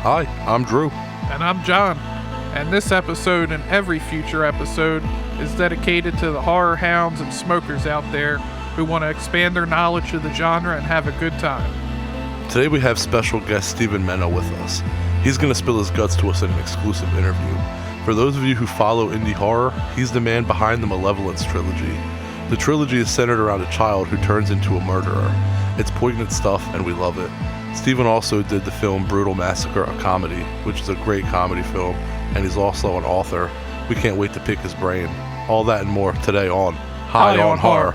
Hi, I'm Drew. And I'm John. And this episode and every future episode is dedicated to the horror hounds and smokers out there who want to expand their knowledge of the genre and have a good time. Today we have special guest Stevan Mena with us. He's going to spill his guts to us in an exclusive interview. For those of you who follow indie horror, he's the man behind the Malevolence Trilogy. The trilogy is centered around a child who turns into a murderer. It's poignant stuff and we love it. Stevan also did the film Brutal Massacre, a comedy, which is a great comedy film, and he's also an author. We can't wait to pick his brain. All that and more today on High on Horror.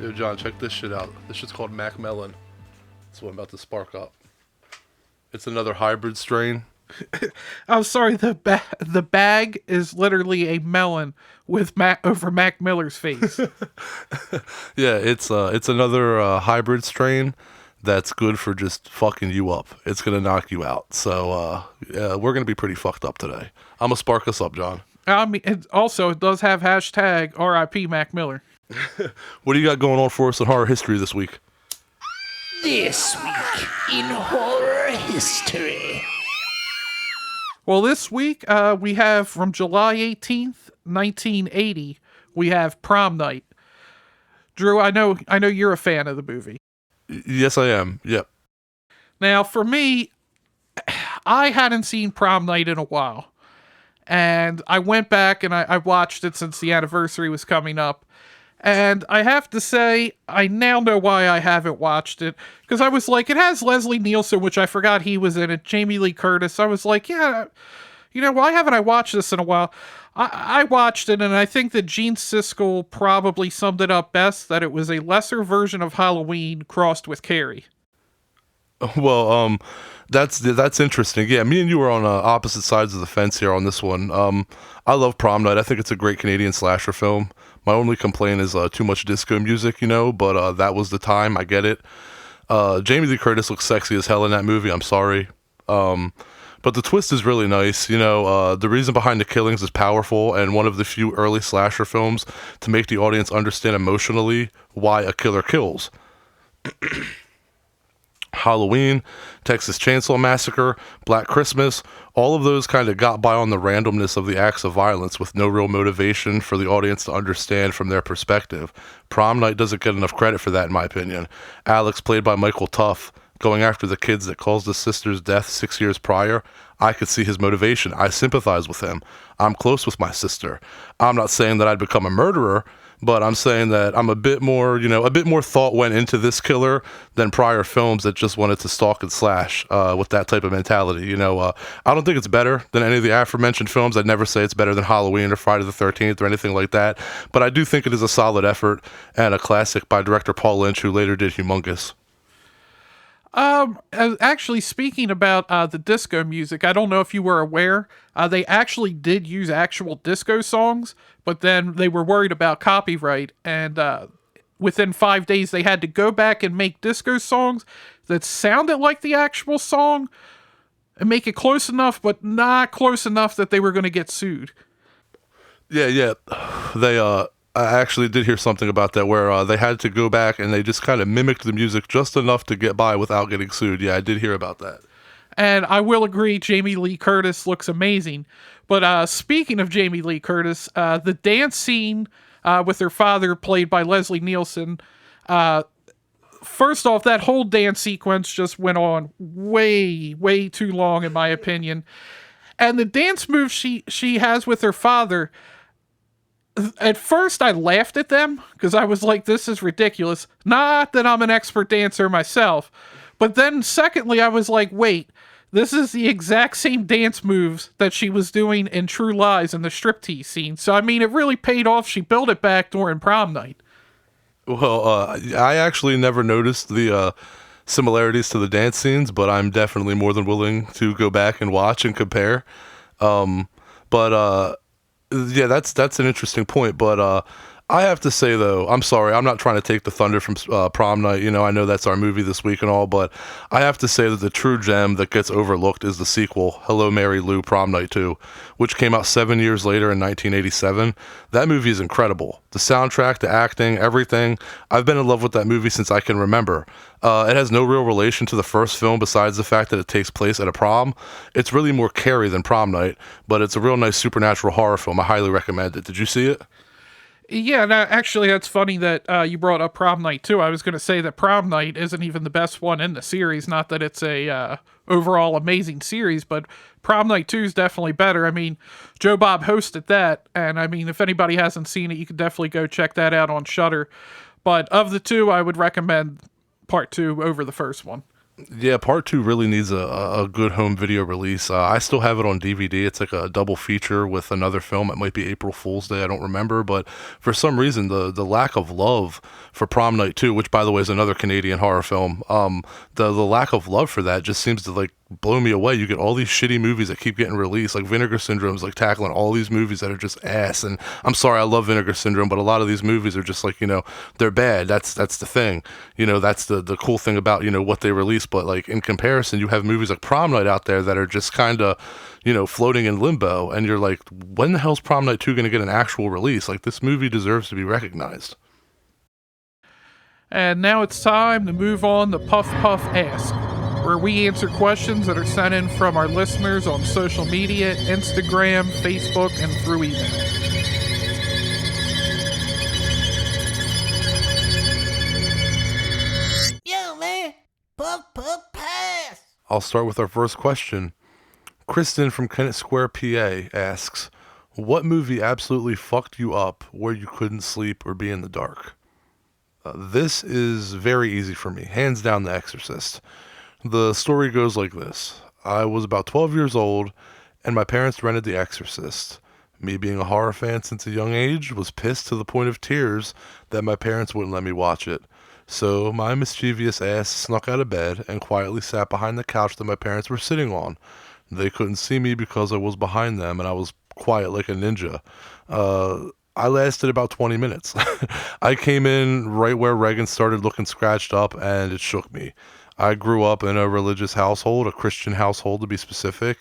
Yo, John, check this shit out. This shit's called Mac Melon. That's what I'm about to spark up. It's another hybrid strain. I'm sorry, the bag is literally a melon with over Mac Miller's face. Yeah, it's another hybrid strain that's good for just fucking you up. It's gonna knock you out. So we're gonna be pretty fucked up today. I'm gonna spark us up, John. I mean, it does have hashtag RIP Mac Miller. What do you got going on for us in horror history this week? This week in horror history. Well, this week we have from July 18th, 1980, we have Prom Night. Drew, I know you're a fan of the movie. Yes, I am. Yep. Now, for me, I hadn't seen Prom Night in a while. And I went back and I watched it since the anniversary was coming up. And I have to say, I now know why I haven't watched it. Because I was like, it has Leslie Nielsen, which I forgot he was in it, Jamie Lee Curtis. I was like, yeah, why haven't I watched this in a while? I watched it, and I think that Gene Siskel probably summed it up best, that it was a lesser version of Halloween crossed with Carrie. Well, that's interesting. Yeah, me and you were on opposite sides of the fence here on this one. I love Prom Night. I think it's a great Canadian slasher film. My only complaint is too much disco music, but that was the time. I get it. Jamie Lee Curtis looks sexy as hell in that movie. I'm sorry. But the twist is really nice. The reason behind the killings is powerful, and one of the few early slasher films to make the audience understand emotionally why a killer kills. Halloween, Texas Chainsaw Massacre, Black Christmas, all of those kind of got by on the randomness of the acts of violence with no real motivation for the audience to understand from their perspective. Prom Night doesn't get enough credit for that, in my opinion. Alex, played by Michael Tuff, going after the kids that caused his sister's death 6 years prior, I could see his motivation. I sympathize with him. I'm close with my sister. I'm not saying that I'd become a murderer, but I'm saying that I'm a bit more thought went into this killer than prior films that just wanted to stalk and slash with that type of mentality. I don't think it's better than any of the aforementioned films. I'd never say it's better than Halloween or Friday the 13th or anything like that. But I do think it is a solid effort and a classic by director Paul Lynch, who later did Humongous. Actually, speaking about the disco music, I don't know if you were aware, they actually did use actual disco songs, but then they were worried about copyright, and within 5 days they had to go back and make disco songs that sounded like the actual song and make it close enough, but not close enough that they were going to get sued. Yeah. I actually did hear something about that where they had to go back and they just kind of mimicked the music just enough to get by without getting sued. Yeah, I did hear about that. And I will agree, Jamie Lee Curtis looks amazing. But speaking of Jamie Lee Curtis, the dance scene with her father, played by Leslie Nielsen, first off, that whole dance sequence just went on way, way too long, in my opinion. And the dance moves she has with her father, at first I laughed at them because I was like, this is ridiculous. Not that I'm an expert dancer myself. But then secondly, I was like, wait, this is the exact same dance moves that she was doing in True Lies in the striptease scene. So, I mean, it really paid off. She built it back during Prom Night. Well, I actually never noticed the similarities to the dance scenes, but I'm definitely more than willing to go back and watch and compare. Yeah, that's an interesting point, but I have to say, though, I'm sorry, I'm not trying to take the thunder from Prom Night. I know that's our movie this week and all, but I have to say that the true gem that gets overlooked is the sequel, Hello, Mary Lou, Prom Night 2, which came out 7 years later in 1987. That movie is incredible. The soundtrack, the acting, everything. I've been in love with that movie since I can remember. It has no real relation to the first film besides the fact that it takes place at a prom. It's really more Carrie than Prom Night, but it's a real nice supernatural horror film. I highly recommend it. Did you see it? Yeah, no, actually, that's funny that you brought up Prom Night, too. I was going to say that Prom Night isn't even the best one in the series. Not that it's a overall amazing series, but Prom Night 2 is definitely better. I mean, Joe Bob hosted that, and I mean, if anybody hasn't seen it, you can definitely go check that out on Shudder. But of the two, I would recommend Part 2 over the first one. Yeah, part 2 really needs a good home video release. I still have it on DVD. It's like a double feature with another film. It might be April Fool's Day. I don't remember. But for some reason, the lack of love for Prom Night 2, which, by the way, is another Canadian horror film, the lack of love for that just seems to, like, blow me away. You get all these shitty movies that keep getting released, like Vinegar Syndrome's like tackling all these movies that are just ass. And I'm sorry, I love Vinegar Syndrome, but a lot of these movies are just like, they're bad. That's the thing. That's the cool thing about, what they release. But like in comparison, you have movies like Prom Night out there that are just kind of, floating in limbo. And you're like, when the hell's Prom Night 2 going to get an actual release? Like, this movie deserves to be recognized. And now it's time to move on to Puff Puff Ask, where we answer questions that are sent in from our listeners on social media, Instagram, Facebook, and through email. Yo, man. Puff, puff, pass. I'll start with our first question. Kristen from Kennett Square, PA asks, what movie absolutely fucked you up where you couldn't sleep or be in the dark? This is very easy for me. Hands down, The Exorcist. The story goes like this. I was about 12 years old, and my parents rented The Exorcist. Me being a horror fan since a young age, was pissed to the point of tears that my parents wouldn't let me watch it. So my mischievous ass snuck out of bed and quietly sat behind the couch that my parents were sitting on. They couldn't see me because I was behind them, and I was quiet like a ninja. I lasted about 20 minutes. I came in right where Reagan started looking scratched up, and it shook me. I grew up in a religious household, a Christian household to be specific,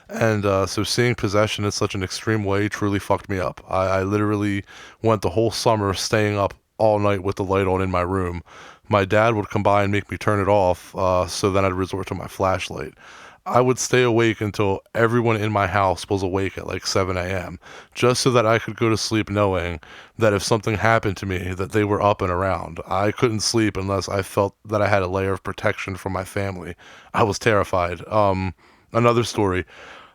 and so seeing possession in such an extreme way truly fucked me up. I literally went the whole summer staying up all night with the light on in my room. My dad would come by and make me turn it off, so then I'd resort to my flashlight. I would stay awake until everyone in my house was awake at like 7 a.m., just so that I could go to sleep knowing that if something happened to me, that they were up and around. I couldn't sleep unless I felt that I had a layer of protection from my family. I was terrified. Another story.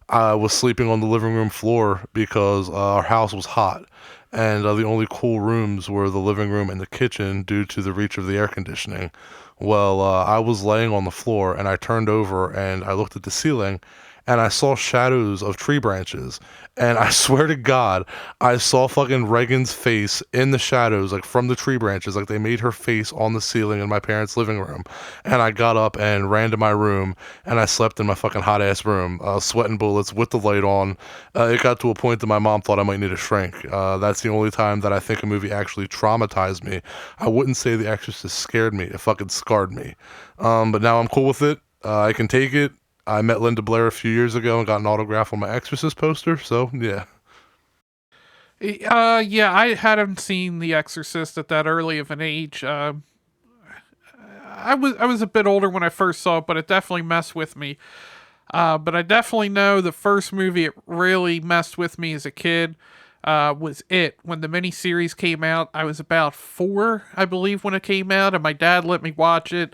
I was sleeping on the living room floor because our house was hot, and the only cool rooms were the living room and the kitchen due to the reach of the air conditioning. Well, I was laying on the floor, and I turned over and I looked at the ceiling, and I saw shadows of tree branches. And I swear to God, I saw fucking Reagan's face in the shadows, like from the tree branches. Like they made her face on the ceiling in my parents' living room. And I got up and ran to my room, and I slept in my fucking hot ass room, sweating bullets with the light on. It got to a point that my mom thought I might need a shrink. That's the only time that I think a movie actually traumatized me. I wouldn't say The Exorcist scared me. It fucking scarred me. But now I'm cool with it. I can take it. I met Linda Blair a few years ago and got an autograph on my Exorcist poster, so yeah. Yeah, I hadn't seen The Exorcist at that early of an age. I was a bit older when I first saw it, but it definitely messed with me. But I definitely know the first movie it really messed with me as a kid was It. When the miniseries came out, I was about 4, I believe, when it came out, and my dad let me watch it.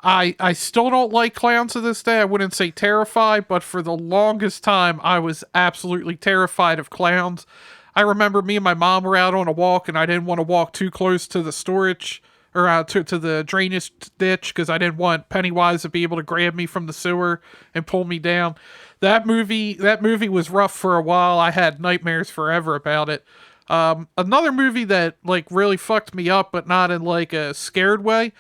I still don't like clowns to this day. I wouldn't say terrified, but for the longest time, I was absolutely terrified of clowns. I remember me and my mom were out on a walk, and I didn't want to walk too close to the storage, or to the drainage ditch, because I didn't want Pennywise to be able to grab me from the sewer and pull me down. That movie was rough for a while. I had nightmares forever about it. Another movie that like really fucked me up, but not in like a scared way,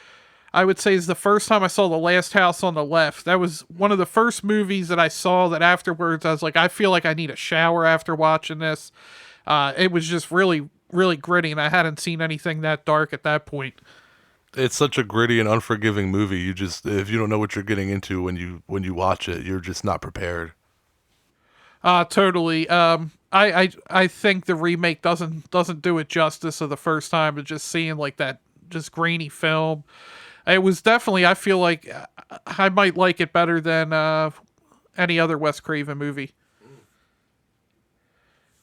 I would say, is the first time I saw The Last House on the Left. That was one of the first movies that I saw that afterwards I was like, I feel like I need a shower after watching this. It was just really really gritty, and I hadn't seen anything that dark at that point. It's such a gritty and unforgiving movie. If you don't know what you're getting into when you watch it, you're just not prepared. Totally. I think the remake doesn't do it justice of the first time, but just seeing like that just grainy film. It was definitely, I feel like I might like it better than any other Wes Craven movie.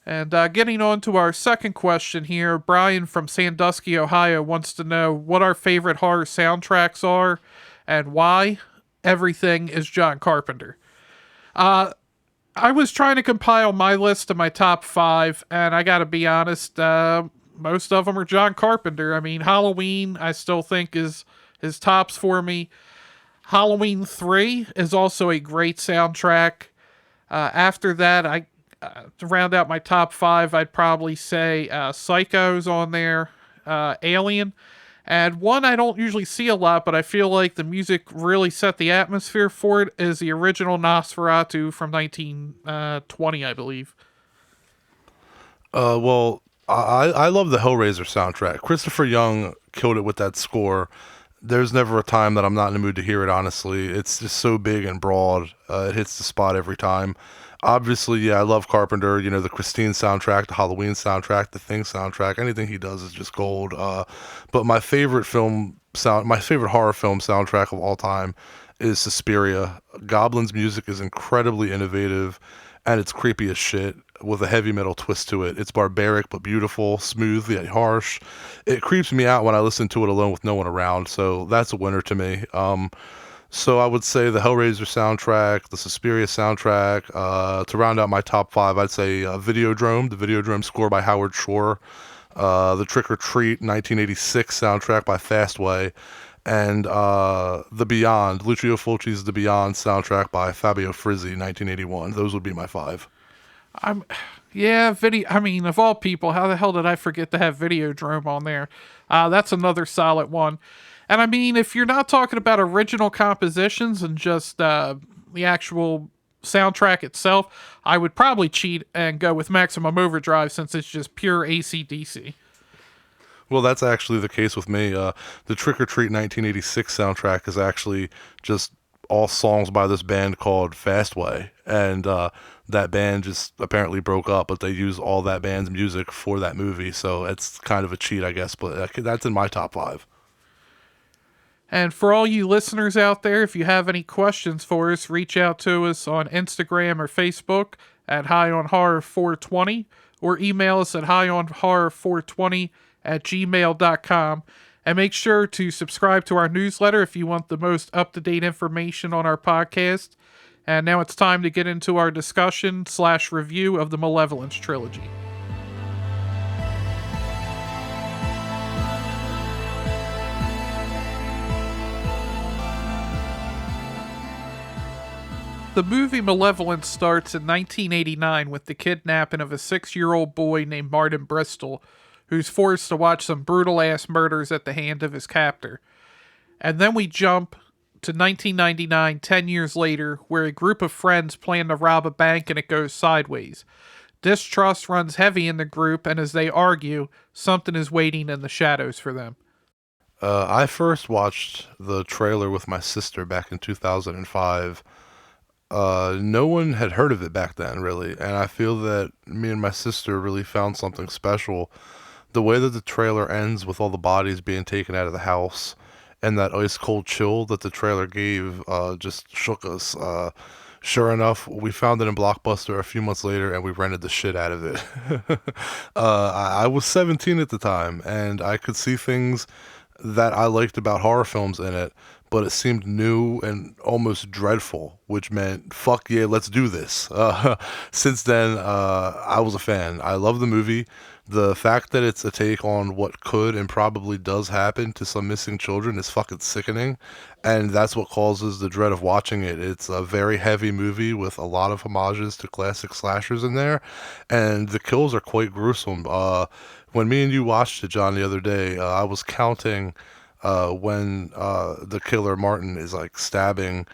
And getting on to our second question here, Brian from Sandusky, Ohio wants to know what our favorite horror soundtracks are and why. Everything is John Carpenter. I was trying to compile my list of my top 5, and I gotta be honest, most of them are John Carpenter. I mean, Halloween, I still think is tops for me. Halloween 3 is also a great soundtrack. After that, to round out my top 5, I'd probably say Psycho's on there, Alien, and one I don't usually see a lot, but I feel like the music really set the atmosphere for it, is the original Nosferatu from 1920, I believe. Well, I love the Hellraiser soundtrack. Christopher Young killed it with that score. There's never a time that I'm not in the mood to hear it, honestly. It's just so big and broad. It hits the spot every time. Obviously, yeah, I love Carpenter. You know, the Christine soundtrack, the Halloween soundtrack, the Thing soundtrack. Anything he does is just gold. But my favorite horror film soundtrack of all time is Suspiria. Goblin's music is incredibly innovative, and it's creepy as shit with a heavy metal twist to it. It's barbaric but beautiful, smooth yet harsh. It creeps me out when I listen to it alone with no one around, so that's a winner to me. So I would say the Hellraiser soundtrack, the Suspiria soundtrack. To round out my top 5, I'd say Videodrome, the Videodrome score by Howard Shore, the Trick or Treat 1986 soundtrack by Fastway, and The Beyond, Lucio Fulci's The Beyond soundtrack by Fabio Frizzi 1981. Those would be my 5. I mean, of all people, how the hell did I forget to have Videodrome on there? That's another solid one. And I mean, if you're not talking about original compositions and just the actual soundtrack itself, I would probably cheat and go with Maximum Overdrive, since it's just pure AC/DC. Well, that's actually the case with me. The Trick or Treat 1986 soundtrack is actually just all songs by this band called Fastway, and that band just apparently broke up, but they use all that band's music for that movie, so it's kind of a cheat, I guess, but that's in my top 5. And for all you listeners out there, if you have any questions for us, reach out to us on Instagram or Facebook at highonhorror420, or email us at highonhorror420@gmail.com. And make sure to subscribe to our newsletter if you want the most up-to-date information on our podcast. And now it's time to get into our discussion/review of the Malevolence Trilogy. The movie Malevolence starts in 1989 with the kidnapping of a 6-year-old boy named Martin Bristol, who's forced to watch some brutal-ass murders at the hand of his captor. And then we jump to 1999, 10 years later, where a group of friends plan to rob a bank and it goes sideways. Distrust runs heavy in the group, and as they argue, something is waiting in the shadows for them. I first watched the trailer with my sister back in 2005. No one had heard of it back then, really, and I feel that me and my sister really found something special. The way that the trailer ends with all the bodies being taken out of the house and that ice cold chill that the trailer gave just shook us. Sure enough, we found it in Blockbuster a few months later and we rented the shit out of it. I was 17 at the time, and I could see things that I liked about horror films in it, but it seemed new and almost dreadful, which meant, fuck yeah, let's do this. Since then, I was a fan. I love the movie. The fact that it's a take on what could and probably does happen to some missing children is fucking sickening, and that's what causes the dread of watching it. It's a very heavy movie with a lot of homages to classic slashers in there, and the kills are quite gruesome. When me and you watched it, John, the other day, I was counting when the killer Martin is like stabbing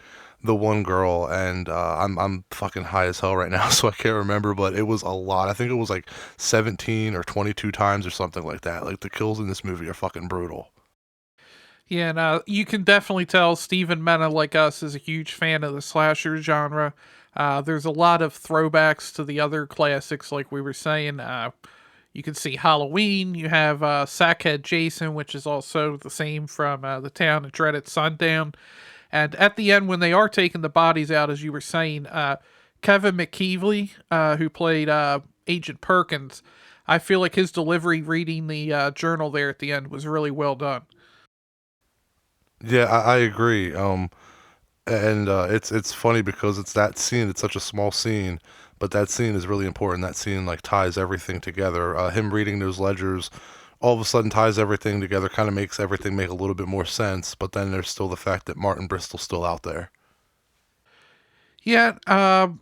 the one girl, and I'm fucking high as hell right now, so I can't remember, but it was a lot. I think it was like 17 or 22 times or something like that. Like, the kills in this movie are fucking brutal. Yeah, and you can definitely tell Steven Mena, like us, is a huge fan of the slasher genre. There's a lot of throwbacks to the other classics, like we were saying. You can see Halloween. You have Sackhead Jason, which is also the same from The Town of Dread at Sundown. And at the end, when they are taking the bodies out, as you were saying, Kevin McKeevely, who played Agent Perkins, I feel like his delivery reading the journal there at the end was really well done. Yeah, I agree. And it's funny because it's that scene. It's such a small scene, but that scene is really important. That scene like ties everything together. Him reading those ledgers, all of a sudden ties everything together. Kind of makes everything make a little bit more sense. But then there's still the fact that Martin Bristol's still out there. Yeah, and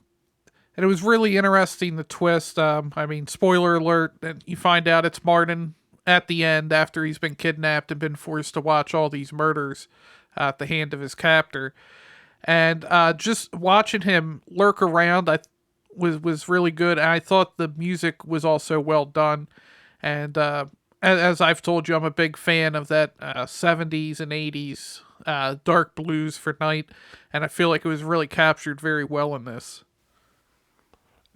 it was really interesting, the twist. I mean, spoiler alert, and you find out it's Martin at the end after he's been kidnapped and been forced to watch all these murders at the hand of his captor. And just watching him lurk around, was really good. And I thought the music was also well done. And as I've told you, I'm a big fan of that 70s and 80s dark blues for night, and I feel like it was really captured very well in this.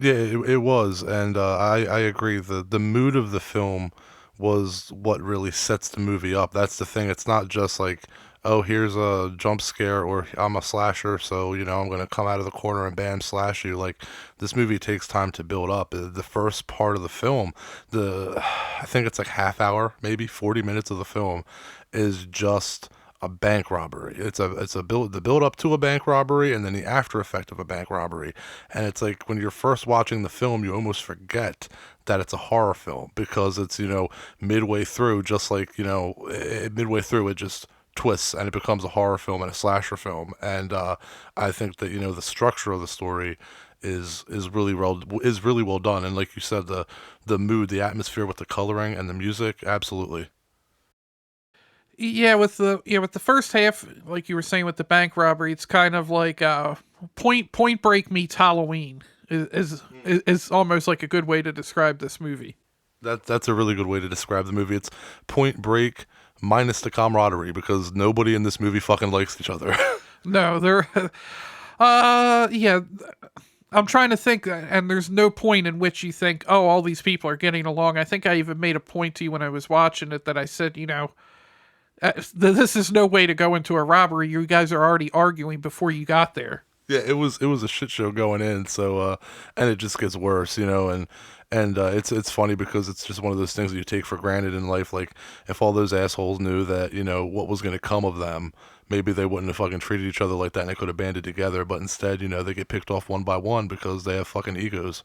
Yeah, it was, and I agree. The mood of the film was what really sets the movie up. That's the thing. It's not just like, oh, here's a jump scare, or I'm a slasher, so I'm gonna come out of the corner and bam, slash you. Like, this movie takes time to build up. The first part of the film, I think it's like half hour, maybe 40 minutes of the film, is just a bank robbery. It's a the build up to a bank robbery, and then the after effect of a bank robbery. And it's like, when you're first watching the film, you almost forget that it's a horror film, because it's midway through, just like midway through, it just twists and it becomes a horror film and a slasher film. And I think that the structure of the story is really well done. And like you said, the mood, the atmosphere with the coloring and the music, absolutely. With the first half, like you were saying with the bank robbery, it's kind of like Point Break meets Halloween. Is almost like a good way to describe this movie. That's a really good way to describe the movie. It's Point Break minus the camaraderie, because nobody in this movie fucking likes each other. No, they're yeah. I'm trying to think, and there's no point in which you think, oh, all these people are getting along. I think I even made a point to you when I was watching it that I said, this is no way to go into a robbery. You guys are already arguing before you got there. Yeah, it was a shit show going in. So and it just gets worse, and it's funny because it's just one of those things that you take for granted in life. Like, if all those assholes knew that what was going to come of them, maybe they wouldn't have fucking treated each other like that, and they could have banded together. But instead, they get picked off one by one because they have fucking egos.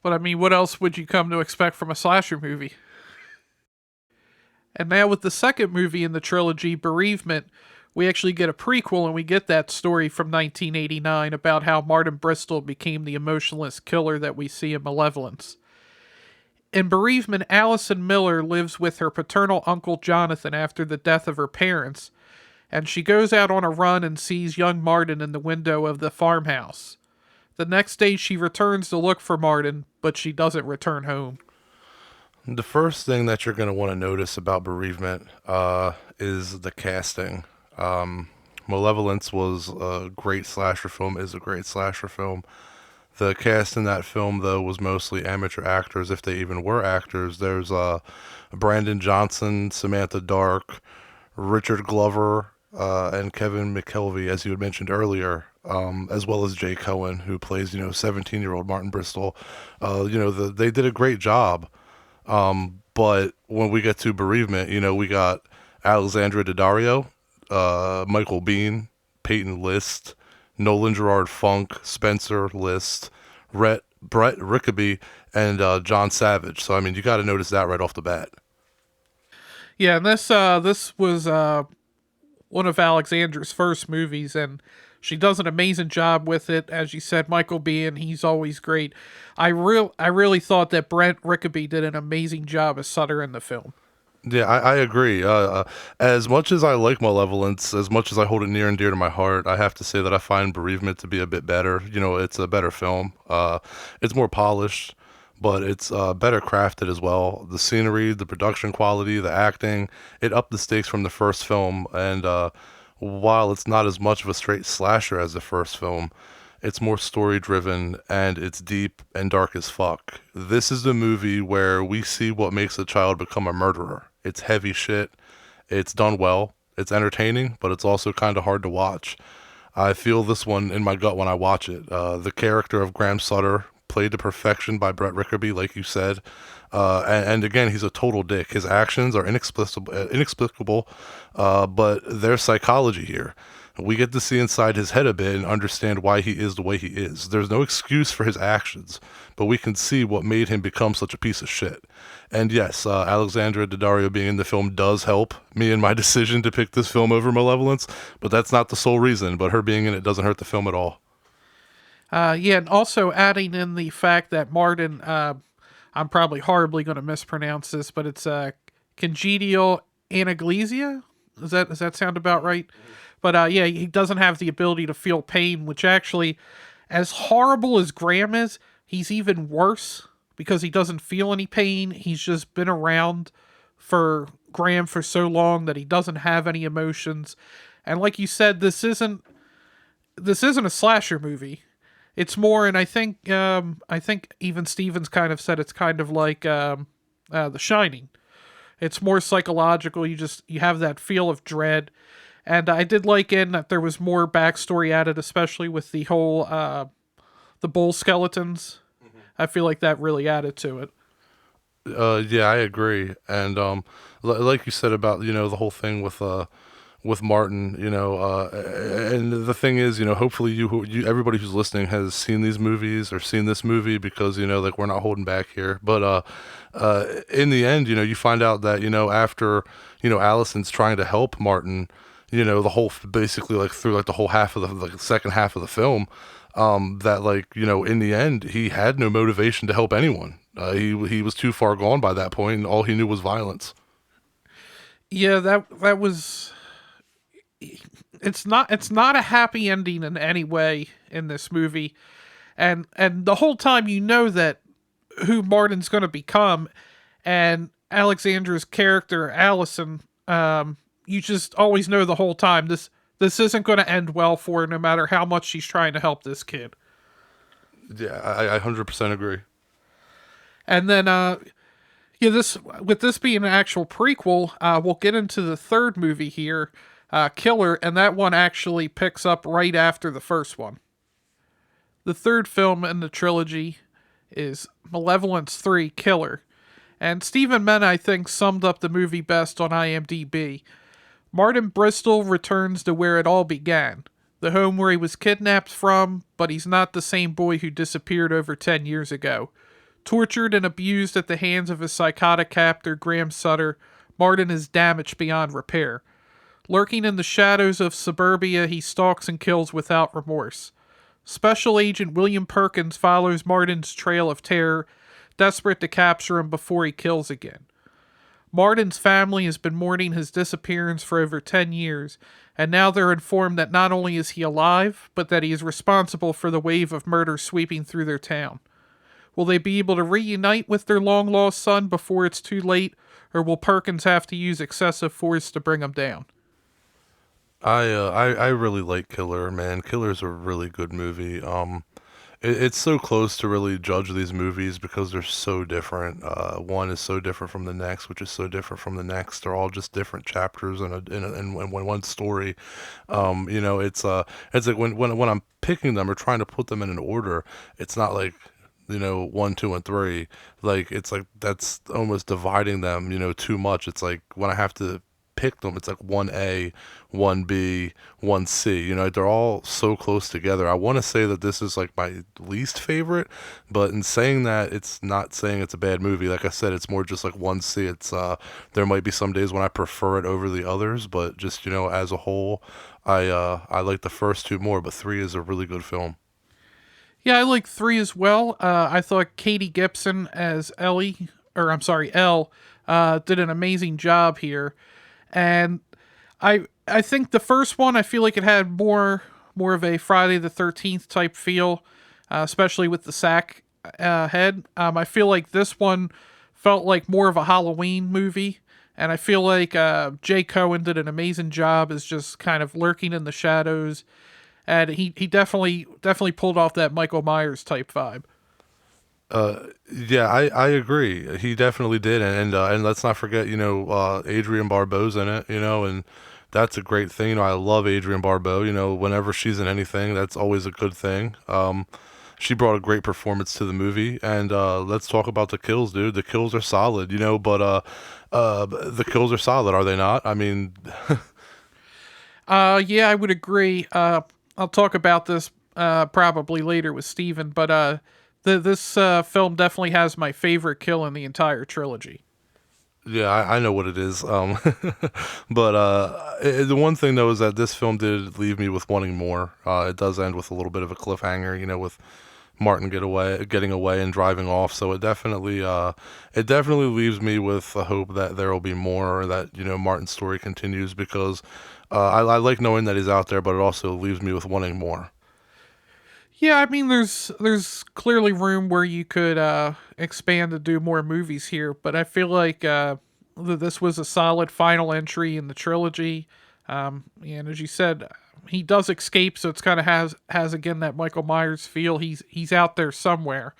But I mean, what else would you come to expect from a slasher movie? And now with the second movie in the trilogy, Bereavement, we actually get a prequel, and we get that story from 1989 about how Martin Bristol became the emotionless killer that we see in Malevolence. In Bereavement, Allison Miller lives with her paternal uncle Jonathan after the death of her parents, and she goes out on a run and sees young Martin in the window of the farmhouse. The next day she returns to look for Martin, but she doesn't return home. The first thing that you're going to want to notice about Bereavement is the casting. Malevolence was a great slasher film, is a great slasher film. The cast in that film, though, was mostly amateur actors, if they even were actors. There's Brandon Johnson, Samantha Dark, Richard Glover, and Kevin McKelvey, as you had mentioned earlier, as well as Jay Cohen, who plays 17-year-old Martin Bristol. They did a great job. But when we get to Bereavement, we got Alexandra Daddario, Michael Biehn, Peyton List, Nolan Gerard Funk, Spencer List, Brett Rickaby, and John Savage. So, I mean, you got to notice that right off the bat. Yeah, and this was one of Alexandra's first movies, and she does an amazing job with it. As you said, Michael Biehn, he's always great. I really thought that Brent Rickaby did an amazing job as Sutter in the film. Yeah, I agree. As much as I like Malevolence, as much as I hold it near and dear to my heart, I have to say that I find Bereavement to be a bit better. You know, it's a better film. It's more polished, but it's better crafted as well. The scenery, the production quality, the acting, it upped the stakes from the first film. And while it's not as much of a straight slasher as the first film, it's more story driven and it's deep and dark as fuck. This is the movie where we see what makes a child become a murderer. It's heavy shit. It's done well. It's entertaining, but it's also kind of hard to watch. I feel this one in my gut when I watch it. The character of Graham Sutter, played to perfection by Brett Rickerby, like you said. And again, he's a total dick. His actions are inexplicable, but there's psychology here. We get to see inside his head a bit and understand why he is the way he is. There's no excuse for his actions, but we can see what made him become such a piece of shit. And yes, Alexandra Daddario being in the film does help me in my decision to pick this film over Malevolence, but that's not the sole reason. But her being in it doesn't hurt the film at all. Yeah, and also adding in the fact that Martin, I'm probably horribly going to mispronounce this, but it's congenial anaglesia. Does that sound about right? But yeah, he doesn't have the ability to feel pain, which actually, as horrible as Graham is, he's even worse because he doesn't feel any pain. He's just been around for Graham for so long that he doesn't have any emotions. And like you said, this isn't a slasher movie. It's more, and I think even Stevens kind of said it's kind of like The Shining. It's more psychological. You have that feel of dread. And I did like in that there was more backstory added, especially with the whole the bull skeletons. Mm-hmm. I feel like that really added to it. Yeah, I agree. And like you said about the whole thing with Martin, and the thing is, hopefully you everybody who's listening has seen these movies or seen this movie because like we're not holding back here. But in the end, you find out that after Allison's trying to help Martin. The whole basically like through like the whole half of the second half of the film, that in the end he had no motivation to help anyone. He was too far gone by that point, and all he knew was violence. Yeah, that was. It's not a happy ending in any way in this movie, and the whole time that who Martin's going to become, and Alexandra's character Allison. You just always know the whole time this isn't going to end well for her, no matter how much she's trying to help this kid. Yeah, I 100% agree. And then, this being an actual prequel, we'll get into the third movie here, Killer, and that one actually picks up right after the first one. The third film in the trilogy is Malevolence 3, Killer. And Stevan Mena, I think, summed up the movie best on IMDb. Martin Bristol returns to where it all began, the home where he was kidnapped from, but he's not the same boy who disappeared over 10 years ago. Tortured and abused at the hands of his psychotic captor, Graham Sutter, Martin is damaged beyond repair. Lurking in the shadows of suburbia, he stalks and kills without remorse. Special Agent William Perkins follows Martin's trail of terror, desperate to capture him before he kills again. Martin's family has been mourning his disappearance for over 10 years, and now they're informed that not only is he alive, but that he is responsible for the wave of murder sweeping through their town. Will they be able to reunite with their long-lost son before it's too late, or will Perkins have to use excessive force to bring him down? I really like Killer, man. Killer's a really good movie. It's so close to really judge these movies because they're so different. One is so different from the next, which is so different from the next. They're all just different chapters in one story. It's like when I'm picking them or trying to put them in an order, it's not like 1, 2, and 3. Like it's like that's almost dividing them too much. It's like when I have to pick them, it's like 1A, 1B, 1C. They're all so close together. I want to say that this is like my least favorite, but in saying that, it's not saying it's a bad movie. Like I said, it's more just like 1C. It's there might be some days when I prefer it over the others, but just as a whole, I like the first two more, but 3 is a really good film. Yeah, I like 3 as well. I thought Katie Gibson as Elle, did an amazing job here. And I think the first one, I feel like it had more of a Friday the 13th type feel, especially with the sack head. I feel like this one felt like more of a Halloween movie, and I feel like Jay Cohen did an amazing job as just kind of lurking in the shadows, and he definitely pulled off that Michael Myers type vibe. Yeah, I agree. He definitely did, and let's not forget, Adrienne Barbeau's in it, and that's a great thing. I love Adrienne Barbeau. Whenever she's in anything, that's always a good thing. She brought a great performance to the movie, and let's talk about the kills, dude. The kills are solid, but the kills are solid, are they not? I mean, Yeah, I would agree. I'll talk about this probably later with Steven, but this film definitely has my favorite kill in the entire trilogy. yeah, I know what it is. But the one thing though is that this film did leave me with wanting more. It does end with a little bit of a cliffhanger, with Martin getting away and driving off. So it definitely leaves me with a hope that there will be more, or that Martin's story continues, because I like knowing that he's out there, but it also leaves me with wanting more. Yeah, I mean, there's clearly room where you could expand to do more movies here, but I feel like this was a solid final entry in the trilogy. And as you said, he does escape, so it's kind of has again that Michael Myers feel. He's out there somewhere.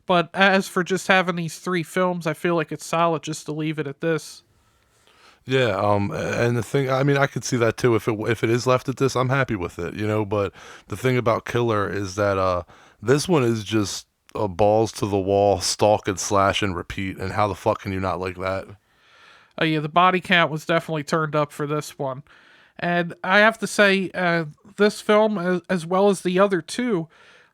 But as for just having these three films, I feel like it's solid just to leave it at this. Yeah, and the thing, I mean, I could see that too. If it is left at this, I'm happy with it, But the thing about Killer is that this one is just a balls to the wall, stalk and slash and repeat. And how the fuck can you not like that? Yeah, the body count was definitely turned up for this one. And I have to say, this film, as well as the other two,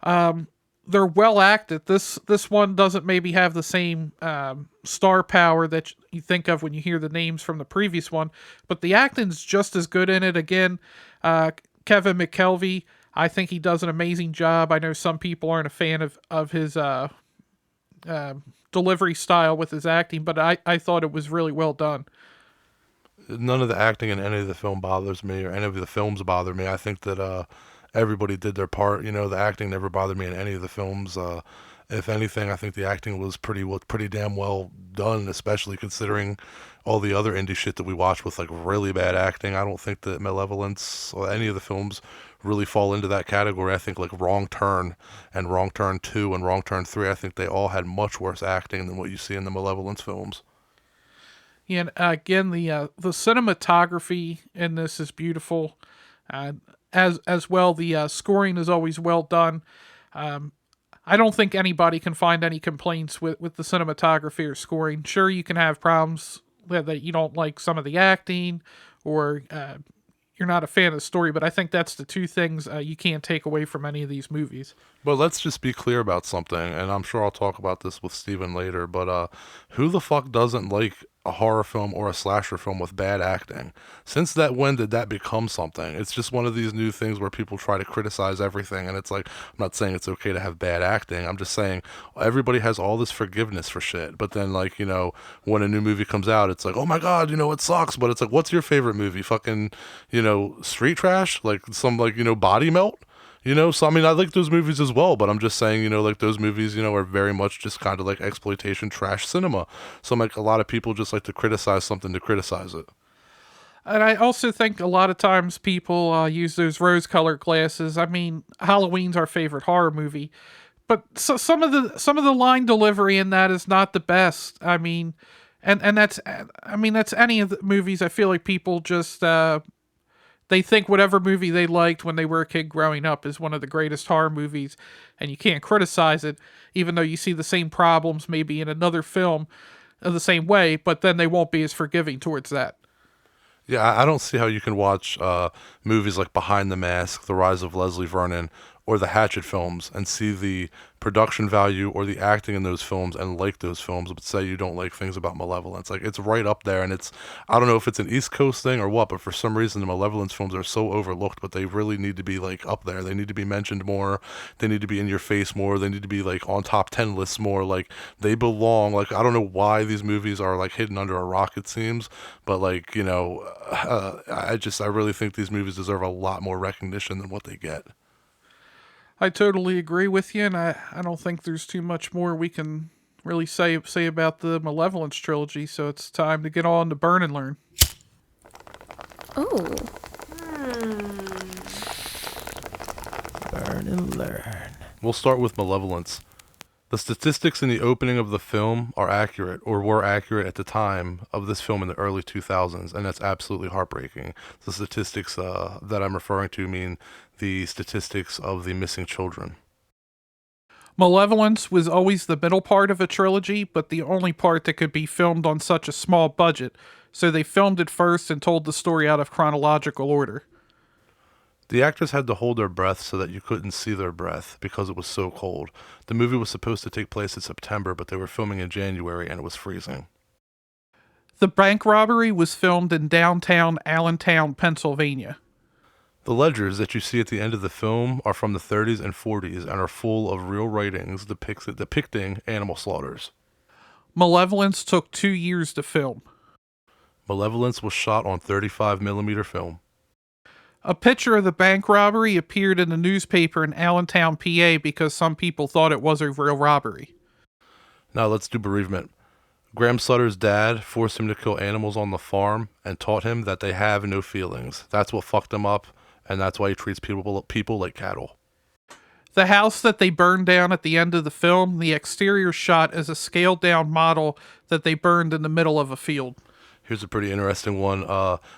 they're well acted. This one doesn't maybe have the same star power that you think of when you hear the names from the previous one, but the acting's just as good in it. Again, Kevin McKelvey, I think he does an amazing job. I know some people aren't a fan of his delivery style with his acting, but I thought it was really well done. None of the acting in any of the film bothers me, or any of the films bother me. I think that everybody did their part. The acting never bothered me in any of the films. If anything, I think the acting was pretty damn well done, especially considering all the other indie shit that we watched with like really bad acting. I don't think that Malevolence or any of the films really fall into that category. I think like Wrong Turn and Wrong Turn 2 and Wrong Turn 3, I think they all had much worse acting than what you see in the Malevolence films. Yeah, and again, the cinematography in this is beautiful. As well, the scoring is always well done. I don't think anybody can find any complaints with the cinematography or scoring. Sure, you can have problems that you don't like some of the acting, or you're not a fan of the story, but I think that's the two things you can't take away from any of these movies. But let's just be clear about something, and I'm sure I'll talk about this with Steven later, but who the fuck doesn't like a horror film or a slasher film with bad acting? Since when did that become something? It's just one of these new things where people try to criticize everything, and it's like, I'm not saying it's okay to have bad acting. I'm just saying everybody has all this forgiveness for shit, but then like, when a new movie comes out, it's like, oh my god, it sucks, but it's like, what's your favorite movie? Fucking, Street Trash? Like some like, Body Melt? So I mean, I like those movies as well, but I'm just saying, like those movies, are very much just kind of like exploitation trash cinema. So like a lot of people just like to criticize something to criticize it. And I also think a lot of times people use those rose-colored glasses. I mean, Halloween's our favorite horror movie, but some of the line delivery in that is not the best. I mean, and that's any of the movies. I feel like people just they think whatever movie they liked when they were a kid growing up is one of the greatest horror movies, and you can't criticize it, even though you see the same problems maybe in another film the same way, but then they won't be as forgiving towards that. Yeah, I don't see how you can watch movies like Behind the Mask, The Rise of Leslie Vernon, or the Hatchet films and see the production value or the acting in those films and like those films, but say you don't like things about Malevolence. Like, it's right up there, and it's, I don't know if it's an East Coast thing or what, but for some reason the Malevolence films are so overlooked, but they really need to be like up there. They need to be mentioned more. They need to be in your face more. They need to be like on top 10 lists more. Like, they belong. Like, I don't know why these movies are like hidden under a rock, it seems, but like, I really think these movies deserve a lot more recognition than what they get. I totally agree with you, and I don't think there's too much more we can really say about the Malevolence trilogy, so it's time to get on to Burn and Learn. Oh. Burn and learn. We'll start with Malevolence. The statistics in the opening of the film are accurate, or were accurate at the time of this film in the early 2000s, and that's absolutely heartbreaking. The statistics that I'm referring to mean the statistics of the missing children. Malevolence was always the middle part of a trilogy, but the only part that could be filmed on such a small budget, so they filmed it first and told the story out of chronological order. The actors had to hold their breath so that you couldn't see their breath because it was so cold. The movie was supposed to take place in September, but they were filming in January and it was freezing. The bank robbery was filmed in downtown Allentown, Pennsylvania. The ledgers that you see at the end of the film are from the 30s and 40s and are full of real writings depicting animal slaughters. Malevolence took 2 years to film. Malevolence was shot on 35mm film. A picture of the bank robbery appeared in the newspaper in Allentown, PA, because some people thought it was a real robbery. Now let's do Bereavement. Graham Sutter's dad forced him to kill animals on the farm and taught him that they have no feelings. That's what fucked him up, and that's why he treats people like cattle. The house that they burned down at the end of the film, the exterior shot as a scaled-down model that they burned in the middle of a field. Here's a pretty interesting one.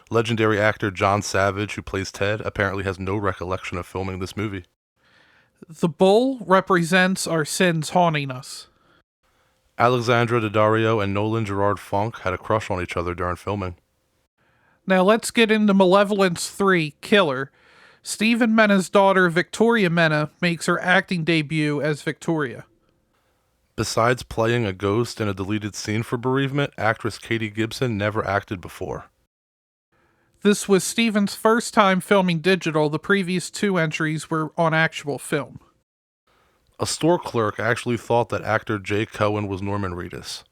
Legendary actor John Savage, who plays Ted, apparently has no recollection of filming this movie. The bull represents our sins haunting us. Alexandra Daddario and Nolan Gerard Funk had a crush on each other during filming. Now let's get into Malevolence 3, Killer. Stevan Mena's daughter, Victoria Mena, makes her acting debut as Victoria. Besides playing a ghost in a deleted scene for Bereavement, actress Katie Gibson never acted before. This was Steven's first time filming digital. The previous 2 entries were on actual film. A store clerk actually thought that actor Jay Cohen was Norman Reedus.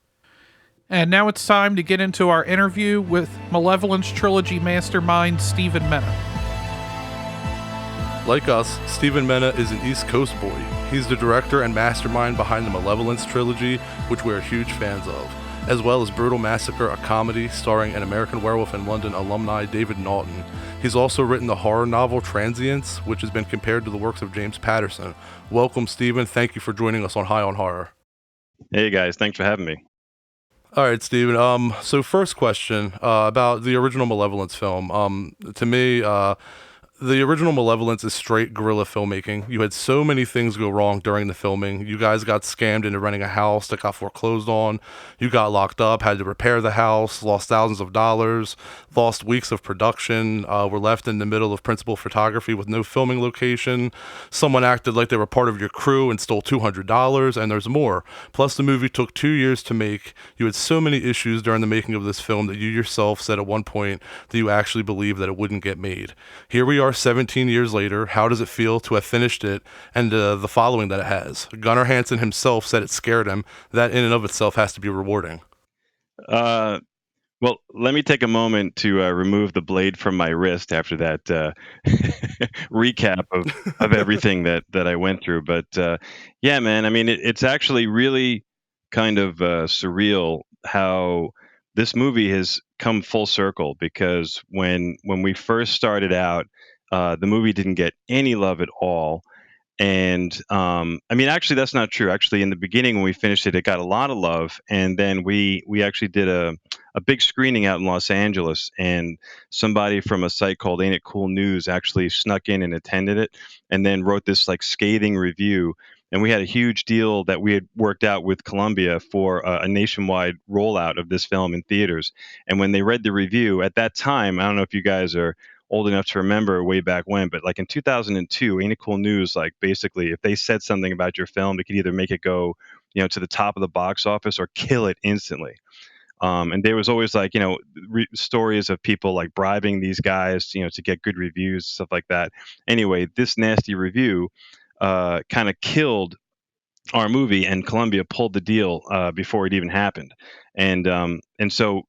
And now it's time to get into our interview with Malevolence Trilogy mastermind Stevan Mena. Like us, Stevan Mena is an East Coast boy. He's the director and mastermind behind the Malevolence Trilogy, which we're huge fans of, as well as Brutal Massacre, a comedy starring an American Werewolf in London alumni David Naughton. He's also written the horror novel Transients, which has been compared to the works of James Patterson. Welcome, Stevan. Thank you for joining us on High on Horror. Hey guys, thanks for having me. All right, Stevan. So first question about the original Malevolence film. To me, the original Malevolence is straight guerrilla filmmaking. You had so many things go wrong during the filming. You guys got scammed into renting a house that got foreclosed on. You got locked up, had to repair the house, lost thousands of dollars, lost weeks of production, were left in the middle of principal photography with no filming location. Someone acted like they were part of your crew and stole $200, and there's more. Plus, the movie took 2 years to make. You had so many issues during the making of this film that you yourself said at one point that you actually believed that it wouldn't get made. Here we are 17 years later. How does it feel to have finished it and the following that it has? Gunnar Hansen himself said it scared him. That in and of itself has to be rewarding. Well, let me take a moment to remove the blade from my wrist after that recap of everything that I went through. But yeah, man, I mean, it's actually really kind of surreal how this movie has come full circle, because when we first started out, the movie didn't get any love at all. And I mean, actually, that's not true. Actually, in the beginning, when we finished it, it got a lot of love. And then we actually did a big screening out in Los Angeles, and somebody from a site called Ain't It Cool News actually snuck in and attended it, and then wrote this like scathing review. And we had a huge deal that we had worked out with Columbia for a nationwide rollout of this film in theaters. And when they read the review at that time, I don't know if you guys are old enough to remember way back when, but like in 2002, Ain't It Cool News, like basically if they said something about your film, it could either make it go, to the top of the box office or kill it instantly. And there was always like, stories of people like bribing these guys, to get good reviews, stuff like that. Anyway, this nasty review kind of killed our movie, and Columbia pulled the deal before it even happened. And so